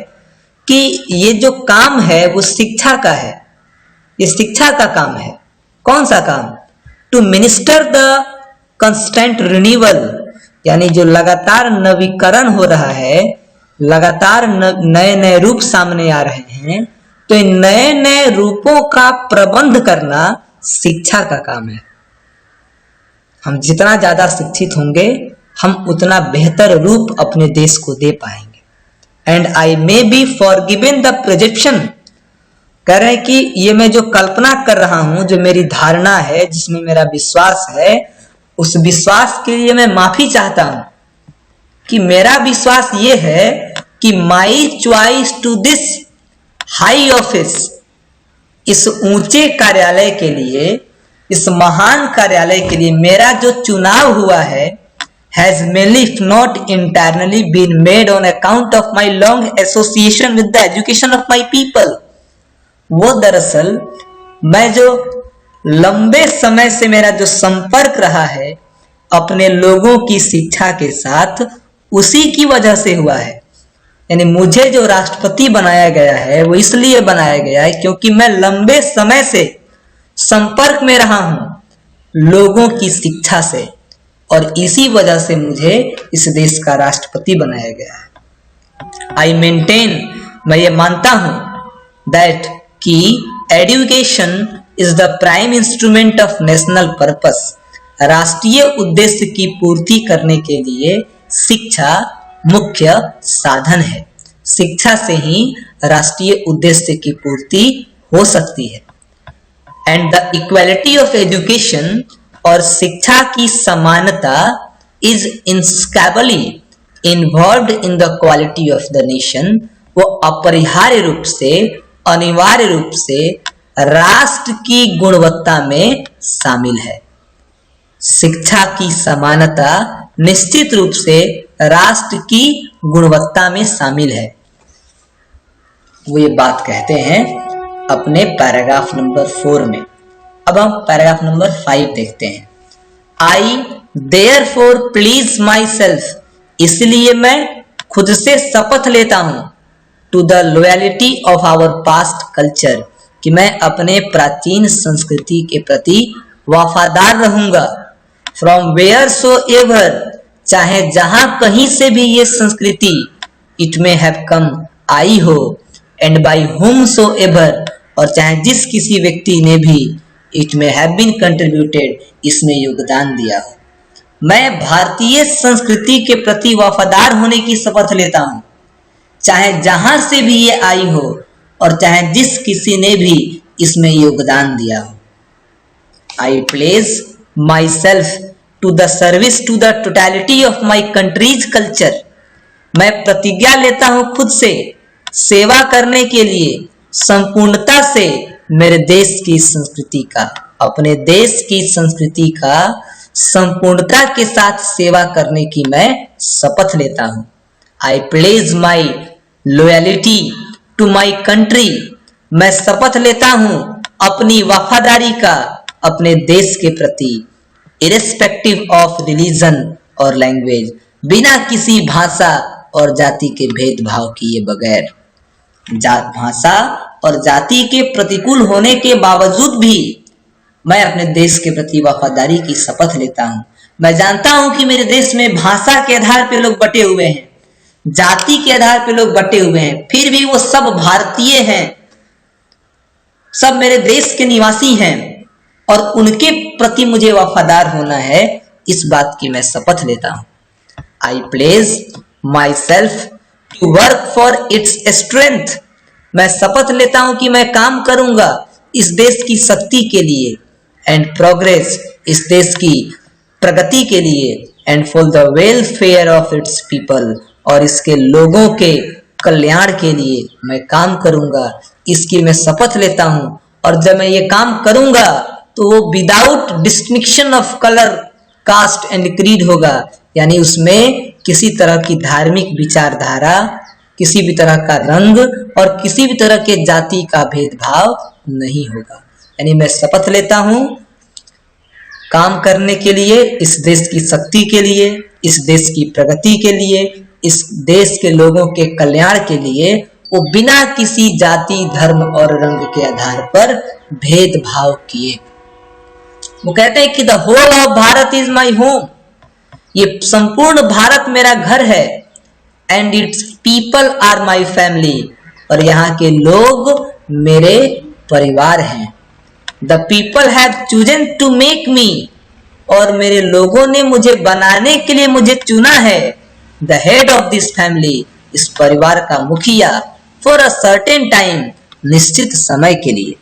कि ये जो काम है वो शिक्षा का है, ये शिक्षा का काम है। कौन सा काम? To minister the constant renewal, यानी जो लगातार नवीकरण हो रहा है, लगातार नए नए रूप सामने आ रहे हैं, तो इन नए नए रूपों का प्रबंध करना शिक्षा का काम है। हम जितना ज्यादा शिक्षित होंगे, हम उतना बेहतर रूप अपने देश को दे पाएंगे। And I may be forgiven the projection, कह रहे हैं कि ये मैं जो कल्पना कर रहा हूं, जो मेरी धारणा है, जिसमें मेरा विश्वास है, उस विश्वास के लिए मैं माफी चाहता हूं कि मेरा विश्वास ये है कि my choice to this high office, इस ऊंचे कार्यालय के लिए, इस महान कार्यालय के लिए मेरा जो चुनाव हुआ है, has mainly if not internally been made on account of my long association with the education of my people। वो दरअसल मैं जो लंबे समय से मेरा जो संपर्क रहा है अपने लोगों की शिक्षा के साथ, उसी की वजह से हुआ है। यानी मुझे जो राष्ट्रपति बनाया गया है वो इसलिए बनाया गया है क्योंकि मैं लंबे समय से संपर्क में रहा हूं लोगों की शिक्षा से, और इसी वजह से मुझे इस देश का राष्ट्रपति बनाया गया है। आई मेंटेन, मैं ये मानता हूं दैट कि education is the prime instrument of national purpose, राष्ट्रीय उद्देश्य की पूर्ति करने के लिए शिक्षा मुख्य साधन है। शिक्षा से ही राष्ट्रीय उद्देश्य की पूर्ति हो सकती है। And the equality of education, और शिक्षा की समानता, is inescapably involved in the quality of the nation, वो अपरिहार्य रूप से, अनिवार्य रूप से राष्ट्र की गुणवत्ता में शामिल है। शिक्षा की समानता निश्चित रूप से राष्ट्र की गुणवत्ता में शामिल है। वो ये बात कहते हैं अपने पैराग्राफ नंबर 4 में। अब हम पैराग्राफ नंबर 5 देखते हैं। I therefore pledge myself, इसलिए मैं खुद से शपथ लेता हूं, to the loyalty of our past culture, कि मैं अपने प्राचीन संस्कृति के प्रति वफादार रहूंगा। फ्रॉम वेयर सो एवर, चाहे जहां कहीं से भी ये संस्कृति इट में हैव कम आई हो, एंड बाई हुम सो एवर, और चाहे जिस किसी व्यक्ति ने भी इट में हैव बीन कंट्रीब्यूटेड, इसमें योगदान दिया हो, मैं भारतीय संस्कृति के प्रति वफादार होने की शपथ लेता हूं, चाहे जहां से भी ये आई हो और चाहे जिस किसी ने भी इसमें योगदान दिया हो। I place myself to the service to the totality of my country's culture, मैं प्रतिज्ञा लेता हूं खुद से सेवा करने के लिए संपूर्णता से मेरे देश की संस्कृति का, अपने देश की संस्कृति का संपूर्णता के साथ सेवा करने की मैं शपथ लेता हूं। I pledge my loyalty to my country, मैं शपथ लेता हूं अपनी वफादारी का अपने देश के प्रति, इरेस्पेक्टिव ऑफ रिलीजन और लैंग्वेज, बिना किसी भाषा और जाति के भेदभाव किए बगैर। भाषा और जाति के प्रतिकूल होने के बावजूद भी मैं अपने देश के प्रति वफादारी की शपथ लेता हूं। मैं जानता हूं कि मेरे देश में भाषा के आधार पे लोग बटे हुए हैं, जाति के आधार पे लोग बटे हुए हैं, फिर भी वो सब भारतीय हैं, सब मेरे देश के निवासी हैं और उनके प्रति मुझे वफादार होना है, इस बात की मैं शपथ लेता हूं। I pledge myself to work for its strength, मैं शपथ लेता हूं कि मैं काम करूंगा इस देश की शक्ति के लिए, एंड प्रोग्रेस, इस देश की प्रगति के लिए, and for the welfare of its people, और इसके लोगों के कल्याण के लिए मैं काम करूंगा, इसकी मैं शपथ लेता हूं। और जब मैं ये काम करूंगा तो वो without distinction of colour, caste and creed होगा, यानी उसमें किसी तरह की धार्मिक विचारधारा, किसी भी तरह का रंग और किसी भी तरह के जाति का भेदभाव नहीं होगा। यानी मैं शपथ लेता हूं काम करने के लिए, इस देश की शक्ति के लिए, इस देश की प्रगति के लिए, इस देश के लोगों के कल्याण के लिए, वो बिना किसी जाति, धर्म और रंग के आधार पर भेदभाव किए। वो कहते हैं कि the whole of Bharat is my home, ये संपूर्ण भारत मेरा घर है, and its people are my family, और यहाँ के लोग मेरे परिवार हैं। The people have chosen to make me, और मेरे लोगों ने मुझे बनाने के लिए मुझे चुना है। The head of this family, इस परिवार का मुखिया, फॉर अ सर्टेन टाइम, निश्चित समय के लिए।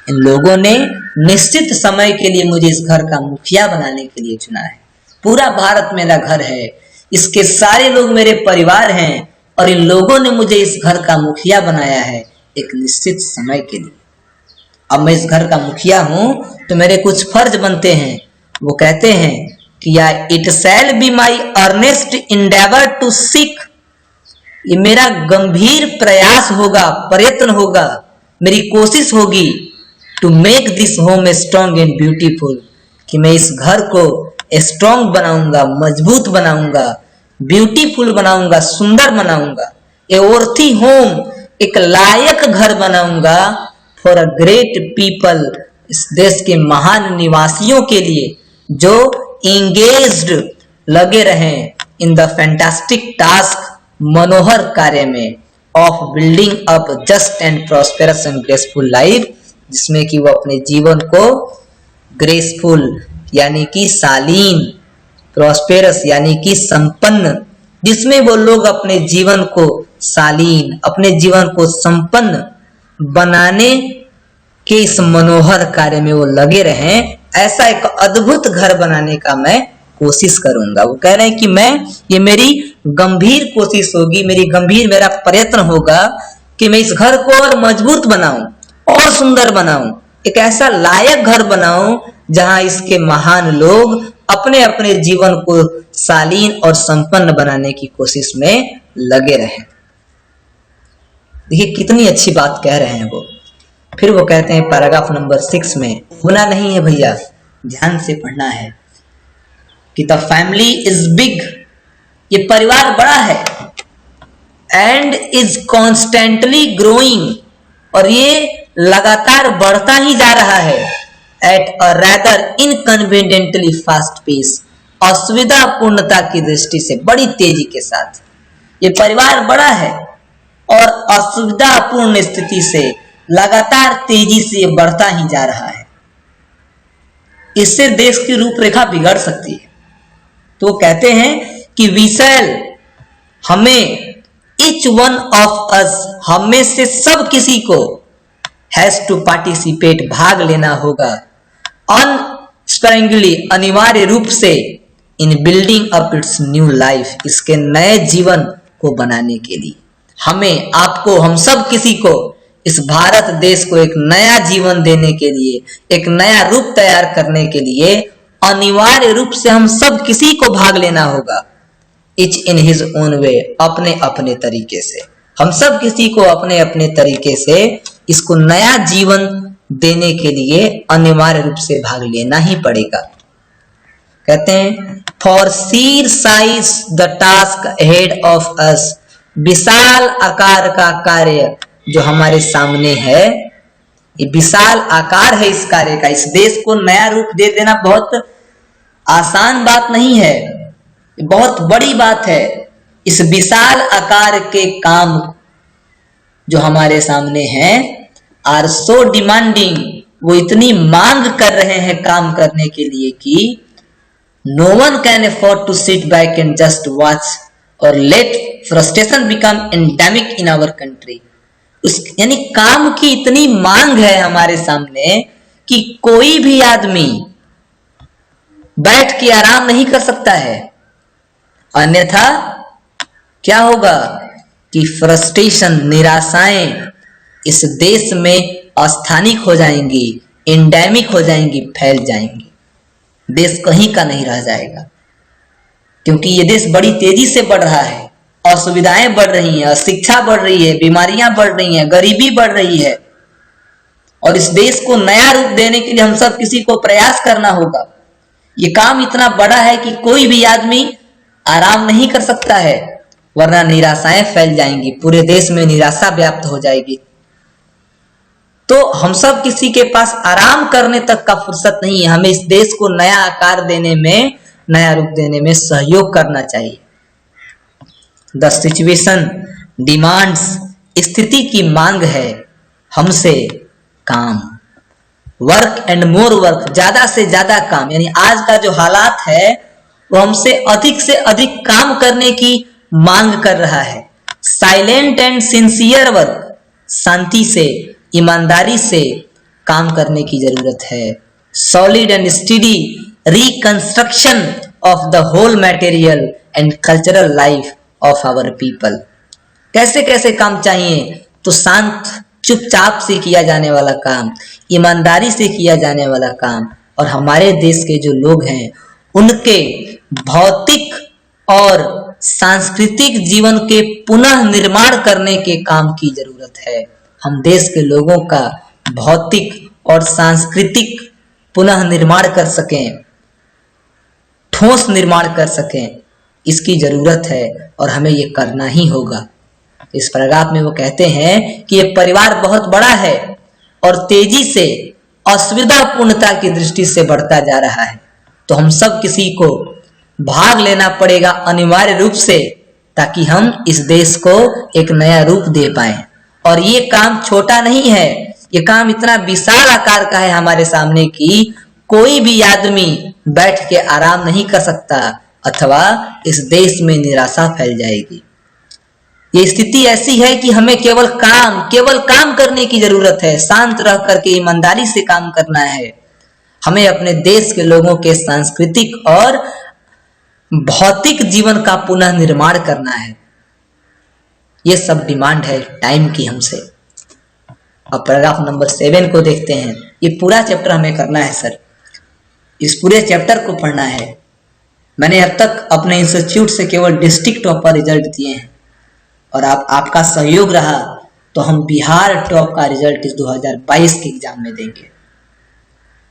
इन लोगों ने निश्चित समय के लिए मुझे इस घर का मुखिया बनाने के लिए चुना है। पूरा भारत मेरा घर है, इसके सारे लोग मेरे परिवार हैं, और इन लोगों ने मुझे इस घर का मुखिया बनाया है एक निश्चित समय के लिए। अब मैं इस घर का मुखिया हूं तो मेरे कुछ फर्ज बनते हैं। वो कहते हैं कि या it shall be my earnest endeavour to seek, ये मेरा गंभीर प्रयास होगा, प्रयत्न होगा, मेरी कोशिश होगी, to make this home strong and beautiful, कि मैं इस घर को स्ट्रॉन्ग बनाऊंगा, मजबूत बनाऊंगा, ब्यूटीफुल बनाऊंगा, सुंदर बनाऊंगा। ए वर्थी होम, एक लायक घर बनाऊंगा, फॉर अ ग्रेट पीपल, इस देश के महान निवासियों के लिए जो एंगेज्ड, लगे रहें, इन द फैंटास्टिक टास्क, मनोहर कार्य में, of building up just and prosperous and graceful life, जिसमें कि वो अपने जीवन को ग्रेसफुल यानी कि शालीन, प्रॉस्पेरस यानी कि संपन्न, जिसमें वो लोग अपने जीवन को शालीन, अपने जीवन को संपन्न बनाने के इस मनोहर कार्य में वो लगे रहें, ऐसा एक अद्भुत घर बनाने का मैं कोशिश करूंगा। वो कह रहे हैं कि ये मेरी गंभीर कोशिश होगी, मेरा प्रयत्न होगा कि मैं इस घर को और मजबूत बनाऊं और सुंदर बनाऊं, एक ऐसा लायक घर बनाऊं जहां इसके महान लोग अपने अपने जीवन को शालीन और संपन्न बनाने की कोशिश में लगे रहें। देखिए कितनी अच्छी बात कह रहे हैं वो। फिर वो कहते हैं पैराग्राफ नंबर 6 में, होना नहीं है भैया, ध्यान से पढ़ना है, कि द फैमिली इज बिग, ये परिवार बड़ा है, एंड इज कॉन्स्टेंटली ग्रोइंग, और ये लगातार बढ़ता ही जा रहा है, at a rather inconveniently fast pace, असुविधा पूर्णता की दृष्टि से बड़ी तेजी के साथ। ये परिवार बड़ा है और असुविधापूर्ण स्थिति से लगातार तेजी से बढ़ता ही जा रहा है। इससे देश की रूपरेखा बिगड़ सकती है। तो कहते हैं कि वी शैल, हमें, each one of us, हमें से सब किसी को, has to participate, भाग लेना होगा, unsparingly, अनिवार्य रूप से, in building up its new life, इसके नए जीवन को बनाने के लिए। हमें, आपको, हम सब किसी को इस भारत देश को एक नया जीवन देने के लिए, एक नया रूप तैयार करने के लिए अनिवार्य रूप से हम सब किसी को भाग लेना होगा। each in his own way, अपने अपने तरीके से। हम सब किसी को अपने अपने तरीके से इसको नया जीवन देने के लिए अनिवार्य रूप से भाग लेना ही पड़ेगा। कहते हैं for sheer size the task ahead of us, विशाल आकार का कार्य जो हमारे सामने है, ये विशाल आकार है इस कार्य का। इस देश को नया रूप दे देना बहुत आसान बात नहीं है, बहुत बड़ी बात है। इस विशाल आकार के काम जो हमारे सामने हैं आर सो डिमांडिंग, वो इतनी मांग कर रहे हैं काम करने के लिए कि no one can afford to sit back and just watch or let frustration become endemic in our country. यानी काम की इतनी मांग है हमारे सामने कि कोई भी आदमी बैठ के आराम नहीं कर सकता है, अन्यथा क्या होगा कि फ्रस्ट्रेशन, निराशाएं इस देश में अस्थानिक हो जाएंगी, एंडेमिक हो जाएंगी, फैल जाएंगी। देश कहीं का नहीं रह जाएगा, क्योंकि ये देश बड़ी तेजी से बढ़ रहा है, असुविधाएं बढ़ रही हैं, अशिक्षा बढ़ रही है, बीमारियां बढ़ रही हैं, गरीबी बढ़ रही है। और इस देश को नया रूप देने के लिए हम सब किसी को प्रयास करना होगा। ये काम इतना बड़ा है कि कोई भी आदमी आराम नहीं कर सकता है, वरना निराशाएं फैल जाएंगी, पूरे देश में निराशा व्याप्त हो जाएगी। तो हम सब किसी के पास आराम करने तक का फुर्सत नहीं है। हमें इस देश को नया आकार देने में, नया रूप देने में सहयोग करना चाहिए। द सिचुएशन डिमांड्स, स्थिति की मांग है हमसे काम। वर्क एंड मोर वर्क, ज्यादा से ज्यादा काम। यानी आज का जो हालात है वो हमसे अधिक काम करने की मांग कर रहा है। साइलेंट एंड सिंसियर वर्क, शांति से, ईमानदारी से काम करने की जरूरत है। Solid and steady reconstruction of the whole material and cultural life of our people. कैसे कैसे काम चाहिए? तो शांत, चुपचाप से किया जाने वाला काम, ईमानदारी से किया जाने वाला काम, और हमारे देश के जो लोग हैं उनके भौतिक और सांस्कृतिक जीवन के पुनः निर्माण करने के काम की जरूरत है। हम देश के लोगों का भौतिक और सांस्कृतिक पुनः निर्माण कर सकें, ठोस निर्माण कर सकें, इसकी जरूरत है और हमें ये करना ही होगा। इस पैराग्राफ में वो कहते हैं कि ये परिवार बहुत बड़ा है और तेजी से असुविधापूर्णता की दृष्टि से बढ़ता जा रहा है। तो हम सब किसी को भाग लेना पड़ेगा अनिवार्य रूप से, ताकि हम इस देश को एक नया रूप दे पाएं। और ये काम छोटा नहीं है, ये काम इतना विशाल आकार का है हमारे सामने कि कोई भी आदमी बैठ के आराम नहीं कर सकता, अथवा इस देश में निराशा फैल जाएगी। ये स्थिति ऐसी है कि हमें केवल काम करने की जरूरत है। शांत रह करके ईमानदारी से काम करना है। हमें अपने देश के लोगों के सांस्कृतिक और भौतिक जीवन का पुनः निर्माण करना है। ये सब डिमांड है टाइम की हमसे। अब पैराग्राफ नंबर 7 को देखते हैं। ये पूरा चैप्टर हमें करना है सर, इस पूरे चैप्टर को पढ़ना है। मैंने अब तक अपने इंस्टीट्यूट से केवल डिस्ट्रिक्ट टॉपर रिजल्ट दिए हैं, और आपका सहयोग रहा तो हम बिहार टॉप का रिजल्ट इस 2022 के एग्जाम में देंगे।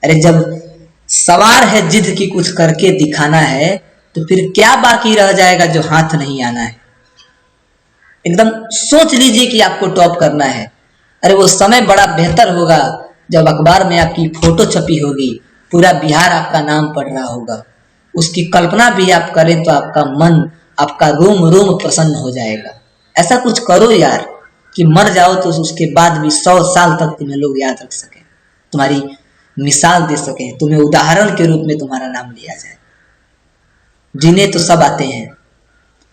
अरे जब सवार है जिद की कुछ करके दिखाना है, तो फिर क्या बाकी रह जाएगा जो हाथ नहीं आना है। एकदम सोच लीजिए कि आपको टॉप करना है। अरे वो समय बड़ा बेहतर होगा जब अखबार में आपकी फोटो छपी होगी, पूरा बिहार आपका नाम पढ़ रहा होगा। उसकी कल्पना भी आप करें तो आपका मन, आपका रोम रोम प्रसन्न हो जाएगा। ऐसा कुछ करो यार कि मर जाओ तो उसके बाद भी 100 साल तक तुम्हें लोग याद रख सके, तुम्हारी मिसाल दे सके, तुम्हें उदाहरण के रूप में तुम्हारा नाम लिया जाए। जिन्हें तो सब आते हैं,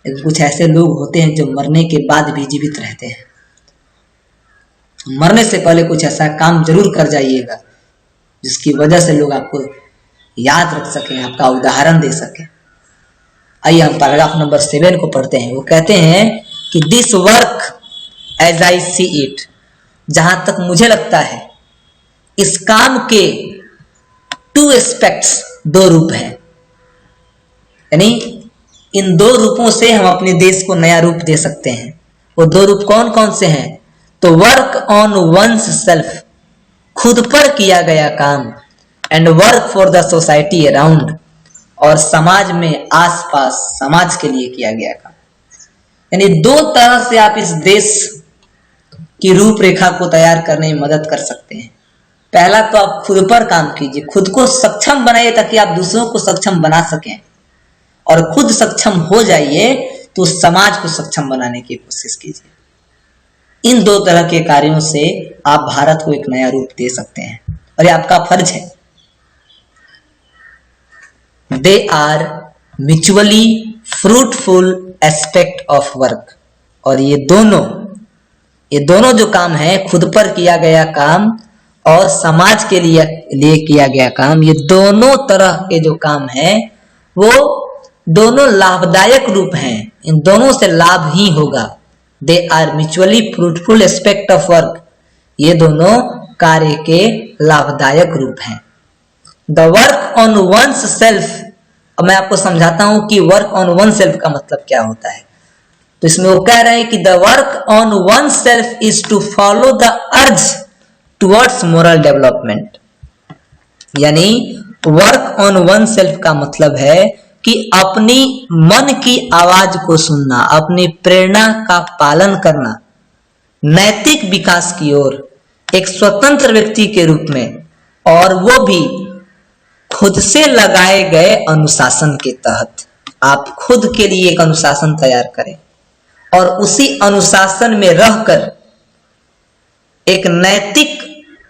लेकिन कुछ ऐसे लोग होते हैं जो मरने के बाद भी जीवित रहते हैं। मरने से पहले कुछ ऐसा काम जरूर कर जाइएगा जिसकी वजह से लोग आपको याद रख सके, आपका उदाहरण दे सके। आइए हम पैराग्राफ नंबर 7 को पढ़ते हैं। वो कहते हैं कि this work as I see it, जहां तक मुझे लगता है इस काम के 2 एस्पेक्ट्स, 2 रूप हैं। यानी इन दो रूपों से हम अपने देश को नया रूप दे सकते हैं। वो दो रूप कौन कौन से हैं? तो वर्क ऑन वंस सेल्फ, खुद पर किया गया काम, and work for the society around, और समाज में आसपास समाज के लिए किया गया काम। यानी दो तरह से आप इस देश की रूपरेखा को तैयार करने में मदद कर सकते हैं। पहला तो आप खुद पर काम कीजिए, खुद को सक्षम बनाइए ताकि आप दूसरों को सक्षम बना सकें, और खुद सक्षम हो जाइए तो समाज को सक्षम बनाने की कोशिश कीजिए। इन दो तरह के कार्यों से आप भारत को एक नया रूप दे सकते हैं और ये आपका फर्ज है। They are mutually fruitful aspect of work, और ये दोनों जो काम है, खुद पर किया गया काम और समाज के लिए किया गया काम, ये दोनों तरह के जो काम है वो दोनों लाभदायक रूप हैं। इन दोनों से लाभ ही होगा। They are mutually fruitful aspect of work, ये दोनों कार्य के लाभदायक रूप हैं। The work on one's self, अब मैं आपको समझाता हूं कि वर्क ऑन वन सेल्फ का मतलब क्या होता है। तो इसमें वो कह रहे हैं कि the work on oneself is to follow the urge towards moral development. यानी वर्क ऑन वन सेल्फ का मतलब है कि अपनी मन की आवाज को सुनना, अपनी प्रेरणा का पालन करना, नैतिक विकास की ओर एक स्वतंत्र व्यक्ति के रूप में, और वो भी खुद से लगाए गए अनुशासन के तहत। आप खुद के लिए एक अनुशासन तैयार करें और उसी अनुशासन में रहकर एक नैतिक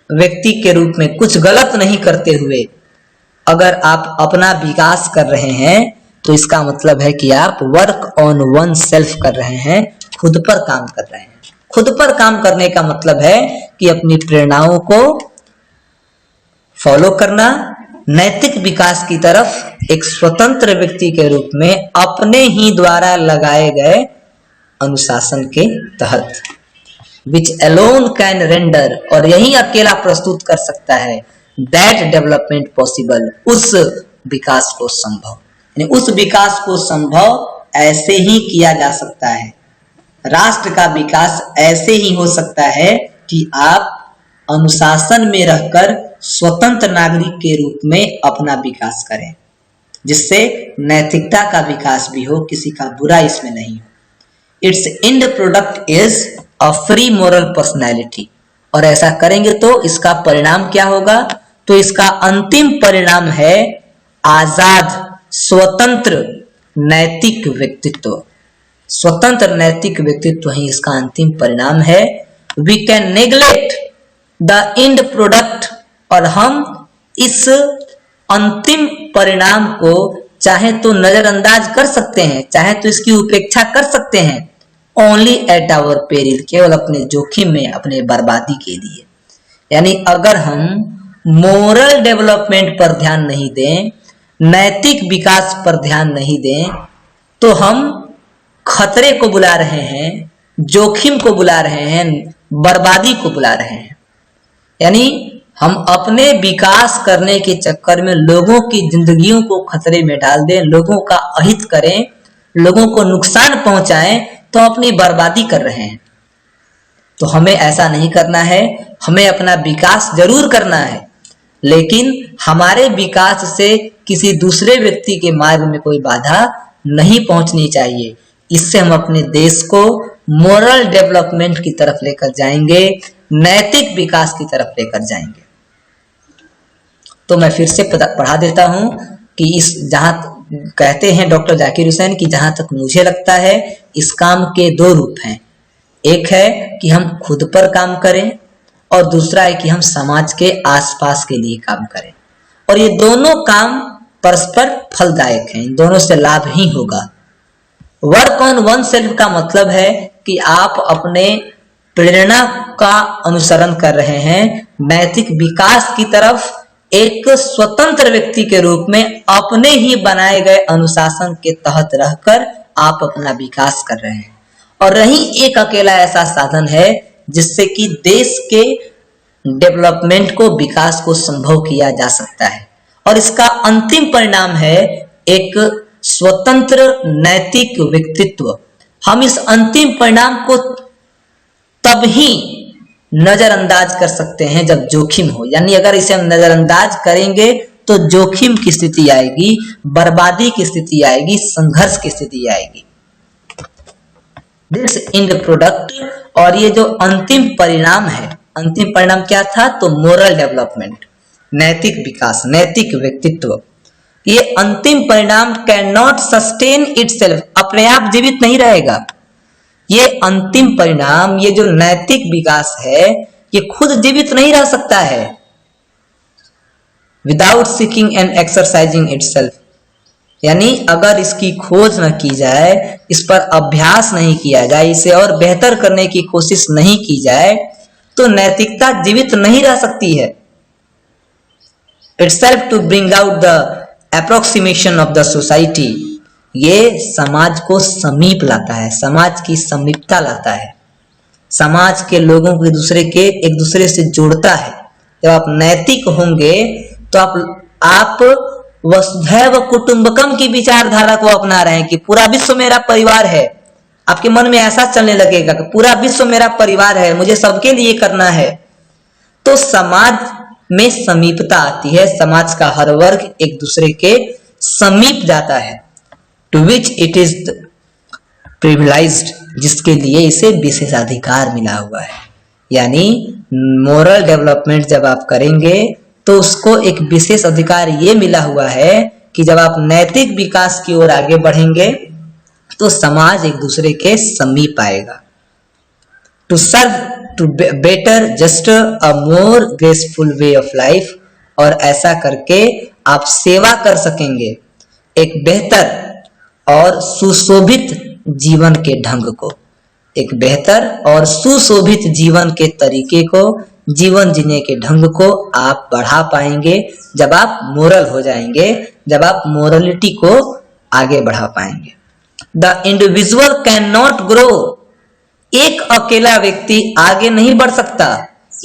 व्यक्ति के रूप में, कुछ गलत नहीं करते हुए अगर आप अपना विकास कर रहे हैं तो इसका मतलब है कि आप वर्क ऑन वन सेल्फ कर रहे हैं, खुद पर काम कर रहे हैं। खुद पर काम करने का मतलब है कि अपनी प्रेरणाओं को फॉलो करना, नैतिक विकास की तरफ एक स्वतंत्र व्यक्ति के रूप में अपने ही द्वारा लगाए गए अनुशासन के तहत, विच अलोन कैन रेंडर, और यही अकेला प्रस्तुत कर सकता है दैट डेवलपमेंट पॉसिबल, उस विकास को संभव। यानी उस विकास को संभव ऐसे ही किया जा सकता है। राष्ट्र का विकास ऐसे ही हो सकता है कि आप अनुशासन में रहकर स्वतंत्र नागरिक के रूप में अपना विकास करें, जिससे नैतिकता का विकास भी हो, किसी का बुरा इसमें नहीं हो। It's and product is a free moral personality, और ऐसा करेंगे तो इसका परिणाम क्या होगा? तो इसका अंतिम परिणाम है आजाद स्वतंत्र नैतिक व्यक्तित्व। स्वतंत्र नैतिक व्यक्तित्व ही इसका अंतिम परिणाम है। We can neglect the end product, और हम इस अंतिम परिणाम को चाहे तो नजरअंदाज कर सकते हैं, चाहे तो इसकी उपेक्षा कर सकते हैं, ओनली एट आवर पेरिल, केवल अपने जोखिम में, अपने बर्बादी के लिए। यानी अगर हम मोरल डेवलपमेंट पर ध्यान नहीं दें, नैतिक विकास पर ध्यान नहीं दें, तो हम खतरे को बुला रहे हैं, जोखिम को बुला रहे हैं, बर्बादी को बुला रहे हैं। यानी हम अपने विकास करने के चक्कर में लोगों की जिंदगियों को खतरे में डाल दें, लोगों का अहित करें, लोगों को नुकसान पहुंचाएं, तो अपनी बर्बादी कर रहे हैं। तो हमें ऐसा नहीं करना है। हमें अपना विकास जरूर करना है, लेकिन हमारे विकास से किसी दूसरे व्यक्ति के मार्ग में कोई बाधा नहीं पहुंचनी चाहिए। इससे हम अपने देश को मोरल डेवलपमेंट की तरफ लेकर जाएंगे, नैतिक विकास की तरफ लेकर जाएंगे। तो मैं फिर से पढ़ा देता हूं कि इस जहां कहते हैं डॉक्टर जाकिर हुसैन कि जहां तक मुझे लगता है इस काम के दो रूप हैं। एक है कि हम खुद पर काम करें, और दूसरा है कि हम समाज के आसपास के लिए काम करें, और ये दोनों काम परस्पर फलदायक हैं, इन दोनों से लाभ ही होगा। वर्क ऑन वन सेल्फ का मतलब है कि आप अपने प्रेरणा का अनुसरण कर रहे हैं, नैतिक विकास की तरफ एक स्वतंत्र व्यक्ति के रूप में अपने ही बनाए गए अनुशासन के तहत रहकर आप अपना विकास कर रहे हैं। और यही एक अकेला ऐसा साधन है जिससे कि देश के डेवलपमेंट को, विकास को संभव किया जा सकता है। और इसका अंतिम परिणाम है एक स्वतंत्र नैतिक व्यक्तित्व। हम इस अंतिम परिणाम को तब ही नजरअंदाज कर सकते हैं जब जोखिम हो, यानी अगर इसे हम नजरअंदाज करेंगे तो जोखिम की स्थिति आएगी, बर्बादी की स्थिति आएगी, संघर्ष की स्थिति आएगी। दिस एंड प्रोडक्ट, और ये जो अंतिम परिणाम है, अंतिम परिणाम क्या था? तो मोरल डेवलपमेंट, नैतिक विकास, नैतिक व्यक्तित्व। ये अंतिम परिणाम कैन नॉट सस्टेन इटसेल्फ, अपने आप जीवित नहीं रहेगा। ये अंतिम परिणाम, ये जो नैतिक विकास है, ये खुद जीवित नहीं रह सकता है without seeking and exercising itself. यानी अगर इसकी खोज न की जाए, इस पर अभ्यास नहीं किया जाए, इसे और बेहतर करने की कोशिश नहीं की जाए, तो नैतिकता जीवित नहीं रह सकती है। Itself to bring out the approximation of the society, ये समाज को समीप लाता है, समाज की समीपता लाता है, समाज के लोगों को एक दूसरे से जोड़ता है। जब आप नैतिक होंगे तो आप वसुधैव कुटुंबकम की विचारधारा को अपना रहे हैं कि पूरा विश्व मेरा परिवार है। आपके मन में ऐसा चलने लगेगा कि पूरा विश्व मेरा परिवार है, मुझे सबके लिए करना है। तो समाज में समीपता आती है, समाज का हर वर्ग एक दूसरे के समीप जाता है। To which it is privileged, जिसके लिए इसे विशेषाधिकार मिला हुआ है। यानी मोरल डेवलपमेंट जब आप करेंगे तो उसको एक विशेष अधिकार ये मिला हुआ है कि जब आप नैतिक विकास की ओर आगे बढ़ेंगे तो समाज एक दूसरे के समीप आएगा। To serve to better just a more graceful way of life, और ऐसा करके आप सेवा कर सकेंगे एक बेहतर और सुशोभित जीवन के ढंग को, एक बेहतर और सुशोभित जीवन के तरीके को, जीवन जीने के ढंग को आप बढ़ा पाएंगे जब आप मोरल हो जाएंगे, जब आप मोरलिटी को आगे बढ़ा पाएंगे। The individual can not grow, एक अकेला व्यक्ति आगे नहीं बढ़ सकता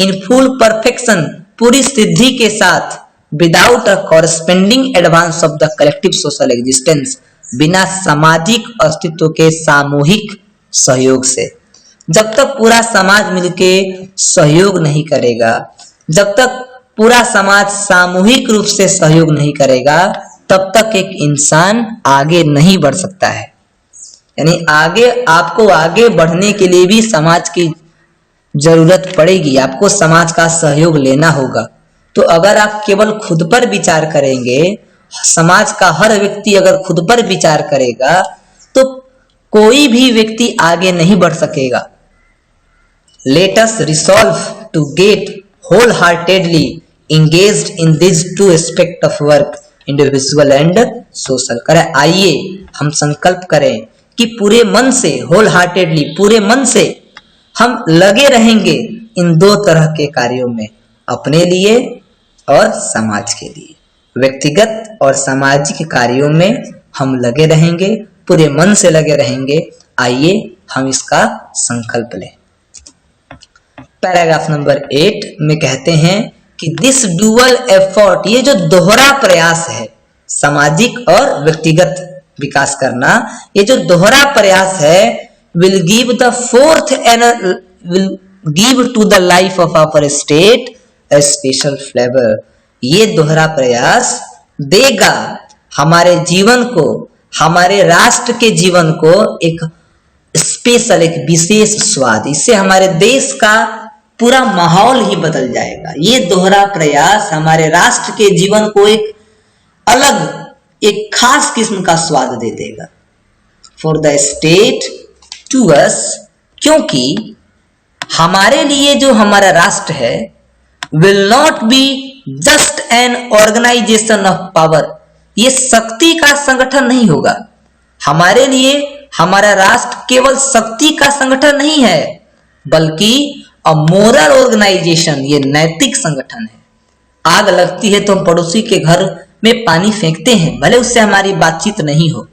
इन फुल परफेक्शन, पूरी सिद्धि के साथ, without a corresponding advance of the collective social existence, बिना सामाजिक अस्तित्व के सामूहिक सहयोग से। जब तक पूरा समाज मिलके सहयोग नहीं करेगा, जब तक पूरा समाज सामूहिक रूप से सहयोग नहीं करेगा, तब तक एक इंसान आगे नहीं बढ़ सकता है। यानी आपको आगे बढ़ने के लिए भी समाज की जरूरत पड़ेगी, आपको समाज का सहयोग लेना होगा। तो अगर आप केवल खुद पर विचार करेंगे, समाज का हर व्यक्ति अगर खुद पर विचार करेगा, तो कोई भी व्यक्ति आगे नहीं बढ़ सकेगा। Let us resolve to get wholeheartedly engaged in these two aspects of work, individual and social। करें, आइए हम संकल्प करें कि पूरे मन से, wholeheartedly, पूरे मन से हम लगे रहेंगे इन दो तरह के कार्यों में, अपने लिए और समाज के लिए। व्यक्तिगत और सामाजिक कार्यों में हम लगे रहेंगे, पूरे मन से लगे रहेंगे। आइए हम इसका संकल्प लें। पैराग्राफ नंबर 8 में कहते हैं कि दिस डुअल एफर्ट, ये जो दोहरा प्रयास है सामाजिक और व्यक्तिगत विकास करना, ये जो दोहरा प्रयास है, will give the forth will give to the life of our state a special flavour. ये दोहरा प्रयास देगा हमारे जीवन को, हमारे राष्ट्र के जीवन को एक स्पेशल, एक विशेष स्वाद। इससे हमारे देश का पूरा माहौल ही बदल जाएगा। ये दोहरा प्रयास हमारे राष्ट्र के जीवन को एक अलग, एक खास किस्म का स्वाद दे देगा। For the state to us, क्योंकि हमारे लिए जो हमारा राष्ट्र है, will not be just an organisation of power, ये शक्ति का संगठन नहीं होगा। हमारे लिए हमारा राष्ट्र केवल शक्ति का संगठन नहीं है, बल्कि अ मोरल ऑर्गेनाइजेशन, ये नैतिक संगठन है। आग लगती है तो हम पड़ोसी के घर में पानी फेंकते हैं, भले उससे हमारी बातचीत नहीं हो।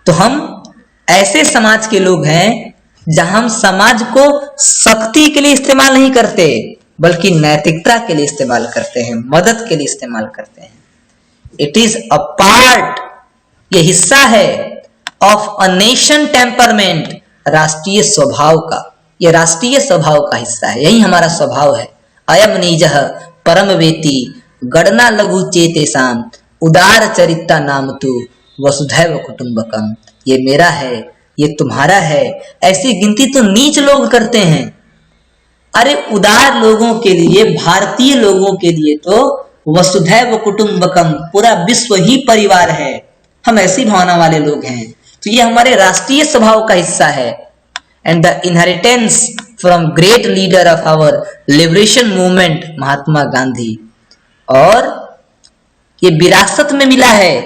तो हम ऐसे समाज के लोग हैं जहां हम समाज को शक्ति के लिए इस्तेमाल नहीं करते, बल्कि नैतिकता के लिए इस्तेमाल करते हैं, मदद के लिए इस्तेमाल करते हैं। इट इज अ पार्ट, ये हिस्सा है ऑफ अ नेशन टेम्परमेंट, राष्ट्रीय स्वभाव का, ये राष्ट्रीय स्वभाव का हिस्सा है, यही हमारा स्वभाव है। अयम निजः परम वेति गणना लघु चेतेसाम उदार चरिता नाम तु वसुधैव कुटुंबकम, ये मेरा है, ये तुम्हारा है, ऐसी गिनती तो नीच लोग करते हैं। अरे उदार लोगों के लिए, भारतीय लोगों के लिए तो वसुधैव कुटुंबकम, पूरा विश्व ही परिवार है, हम ऐसी भावना वाले लोग हैं। तो ये हमारे राष्ट्रीय स्वभाव का हिस्सा है। And the inheritance from great leader of our liberation movement Mahatma Gandhi, और ये विरासत में मिला है,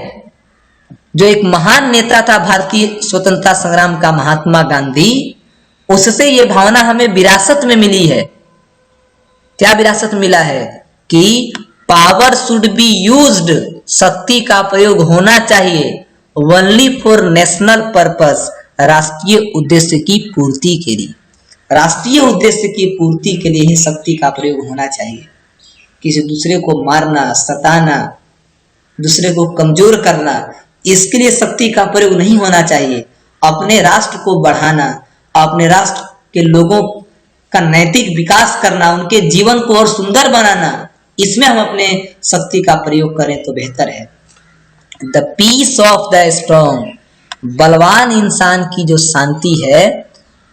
जो एक महान नेता था भारतीय स्वतंत्रता संग्राम का महात्मा गांधी, उससे ये भावना हमें विरासत में मिली है। क्या विरासत मिला है कि पावर शुड बी यूज्ड, शक्ति का प्रयोग होना चाहिए ओनली फॉर नेशनल पर्पस, राष्ट्रीय उद्देश्य की पूर्ति के लिए, राष्ट्रीय उद्देश्य की पूर्ति के लिए ही शक्ति का प्रयोग होना चाहिए। किसी दूसरे को मारना, सताना, दूसरे को कमजोर करना, इसके लिए शक्ति का प्रयोग नहीं होना चाहिए। अपने राष्ट्र को बढ़ाना, अपने राष्ट्र के लोगों का नैतिक विकास करना, उनके जीवन को और सुंदर बनाना, इसमें हम अपने शक्ति का प्रयोग करें तो बेहतर है। The peace of the strong, बलवान इंसान की जो शांति है,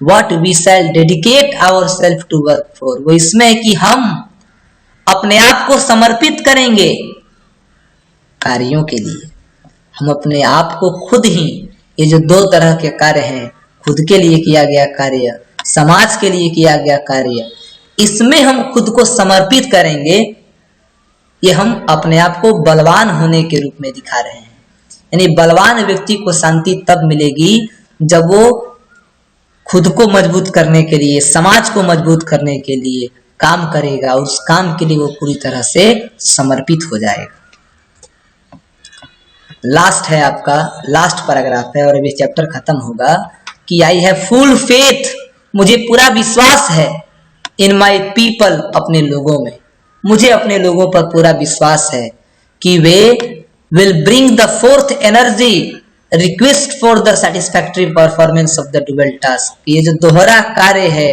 what we shall dedicate ourselves to work for, वो इसमें है कि हम अपने आप को समर्पित करेंगे कार्यों के लिए। हम अपने आप को खुद ही, ये जो दो तरह के कार्य हैं, खुद के लिए किया गया कार्य, समाज के लिए किया गया कार्य, इसमें हम खुद को समर्पित करेंगे। ये हम अपने आप को बलवान होने के रूप में दिखा रहे हैं। यानी बलवान व्यक्ति को शांति तब मिलेगी जब वो खुद को मजबूत करने के लिए, समाज को मजबूत करने के लिए काम करेगा, और उस काम के लिए वो पूरी तरह से समर्पित हो जाएगा। लास्ट है आपका, लास्ट पैराग्राफ है और अभी चैप्टर खत्म होगा कि आई हैव फुल फेथ, मुझे पूरा विश्वास है, इन माई पीपल, अपने लोगों में, मुझे अपने लोगों पर पूरा विश्वास है कि we will bring the fourth energy request for the satisfactory performance of the dual task. ये जो दोहरा कार्य है,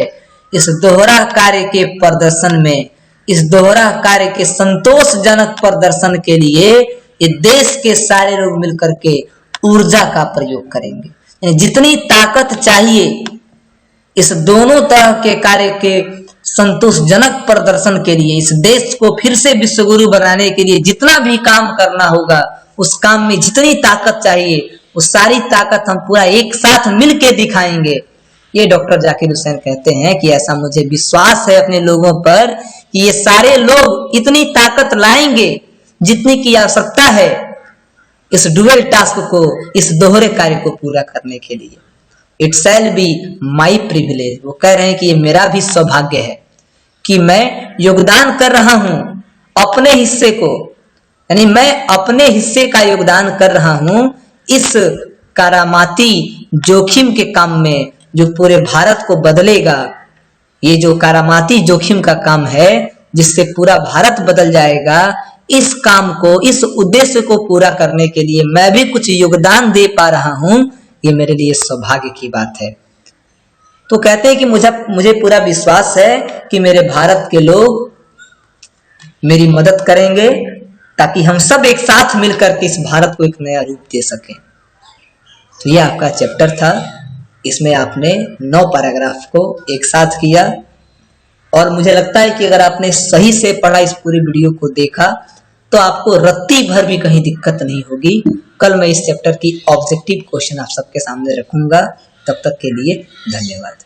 इस दोहरा कार्य के प्रदर्शन में, इस दोहरा कार्य के संतोषजनक प्रदर्शन के लिए ये देश के सारे लोग मिलकर के ऊर्जा का प्रयोग करेंगे। जितनी ताकत चाहिए इस दोनों तरह के कार्य के संतोषजनक प्रदर्शन के लिए, इस देश को फिर से विश्वगुरु बनाने के लिए जितना भी काम करना होगा, उस काम में जितनी ताकत चाहिए, उस सारी ताकत हम पूरा एक साथ मिलके दिखाएंगे। ये डॉक्टर जाकिर हुसैन कहते हैं कि ऐसा मुझे विश्वास है अपने लोगों पर कि ये सारे लोग इतनी ताकत लाएंगे जितनी की आवश्यकता है इस डुअल टास्क को, इस दोहरे कार्य को पूरा करने के लिए। It shall be my privilege, वो कह रहे हैं कि ये मेरा भी सौभाग्य है कि मैं योगदान कर रहा हूं अपने हिस्से को, यानी मैं अपने हिस्से का योगदान कर रहा हूं इस करामाती जोखिम के काम में जो पूरे भारत को बदलेगा। ये जो करामाती जोखिम का काम है जिससे पूरा भारत बदल जाएगा, इस काम को, इस उद्देश्य को पूरा करने के लिए मैं भी कुछ योगदान दे पा रहा हूं, ये मेरे लिए सौभाग्य की बात है। तो कहते हैं कि मुझे पूरा विश्वास है कि मेरे भारत के लोग मेरी मदद करेंगे ताकि हम सब एक साथ मिलकर के इस भारत को एक नया रूप दे सकें। तो ये आपका चैप्टर था, इसमें आपने 9 पैराग्राफ को एक साथ किया, और मुझे लगता है कि अगर आपने सही से पढ़ा, इस पूरी वीडियो को देखा, तो आपको रत्ती भर भी कहीं दिक्कत नहीं होगी। कल मैं इस चैप्टर की ऑब्जेक्टिव क्वेश्चन आप सबके सामने रखूंगा। तब तक के लिए धन्यवाद।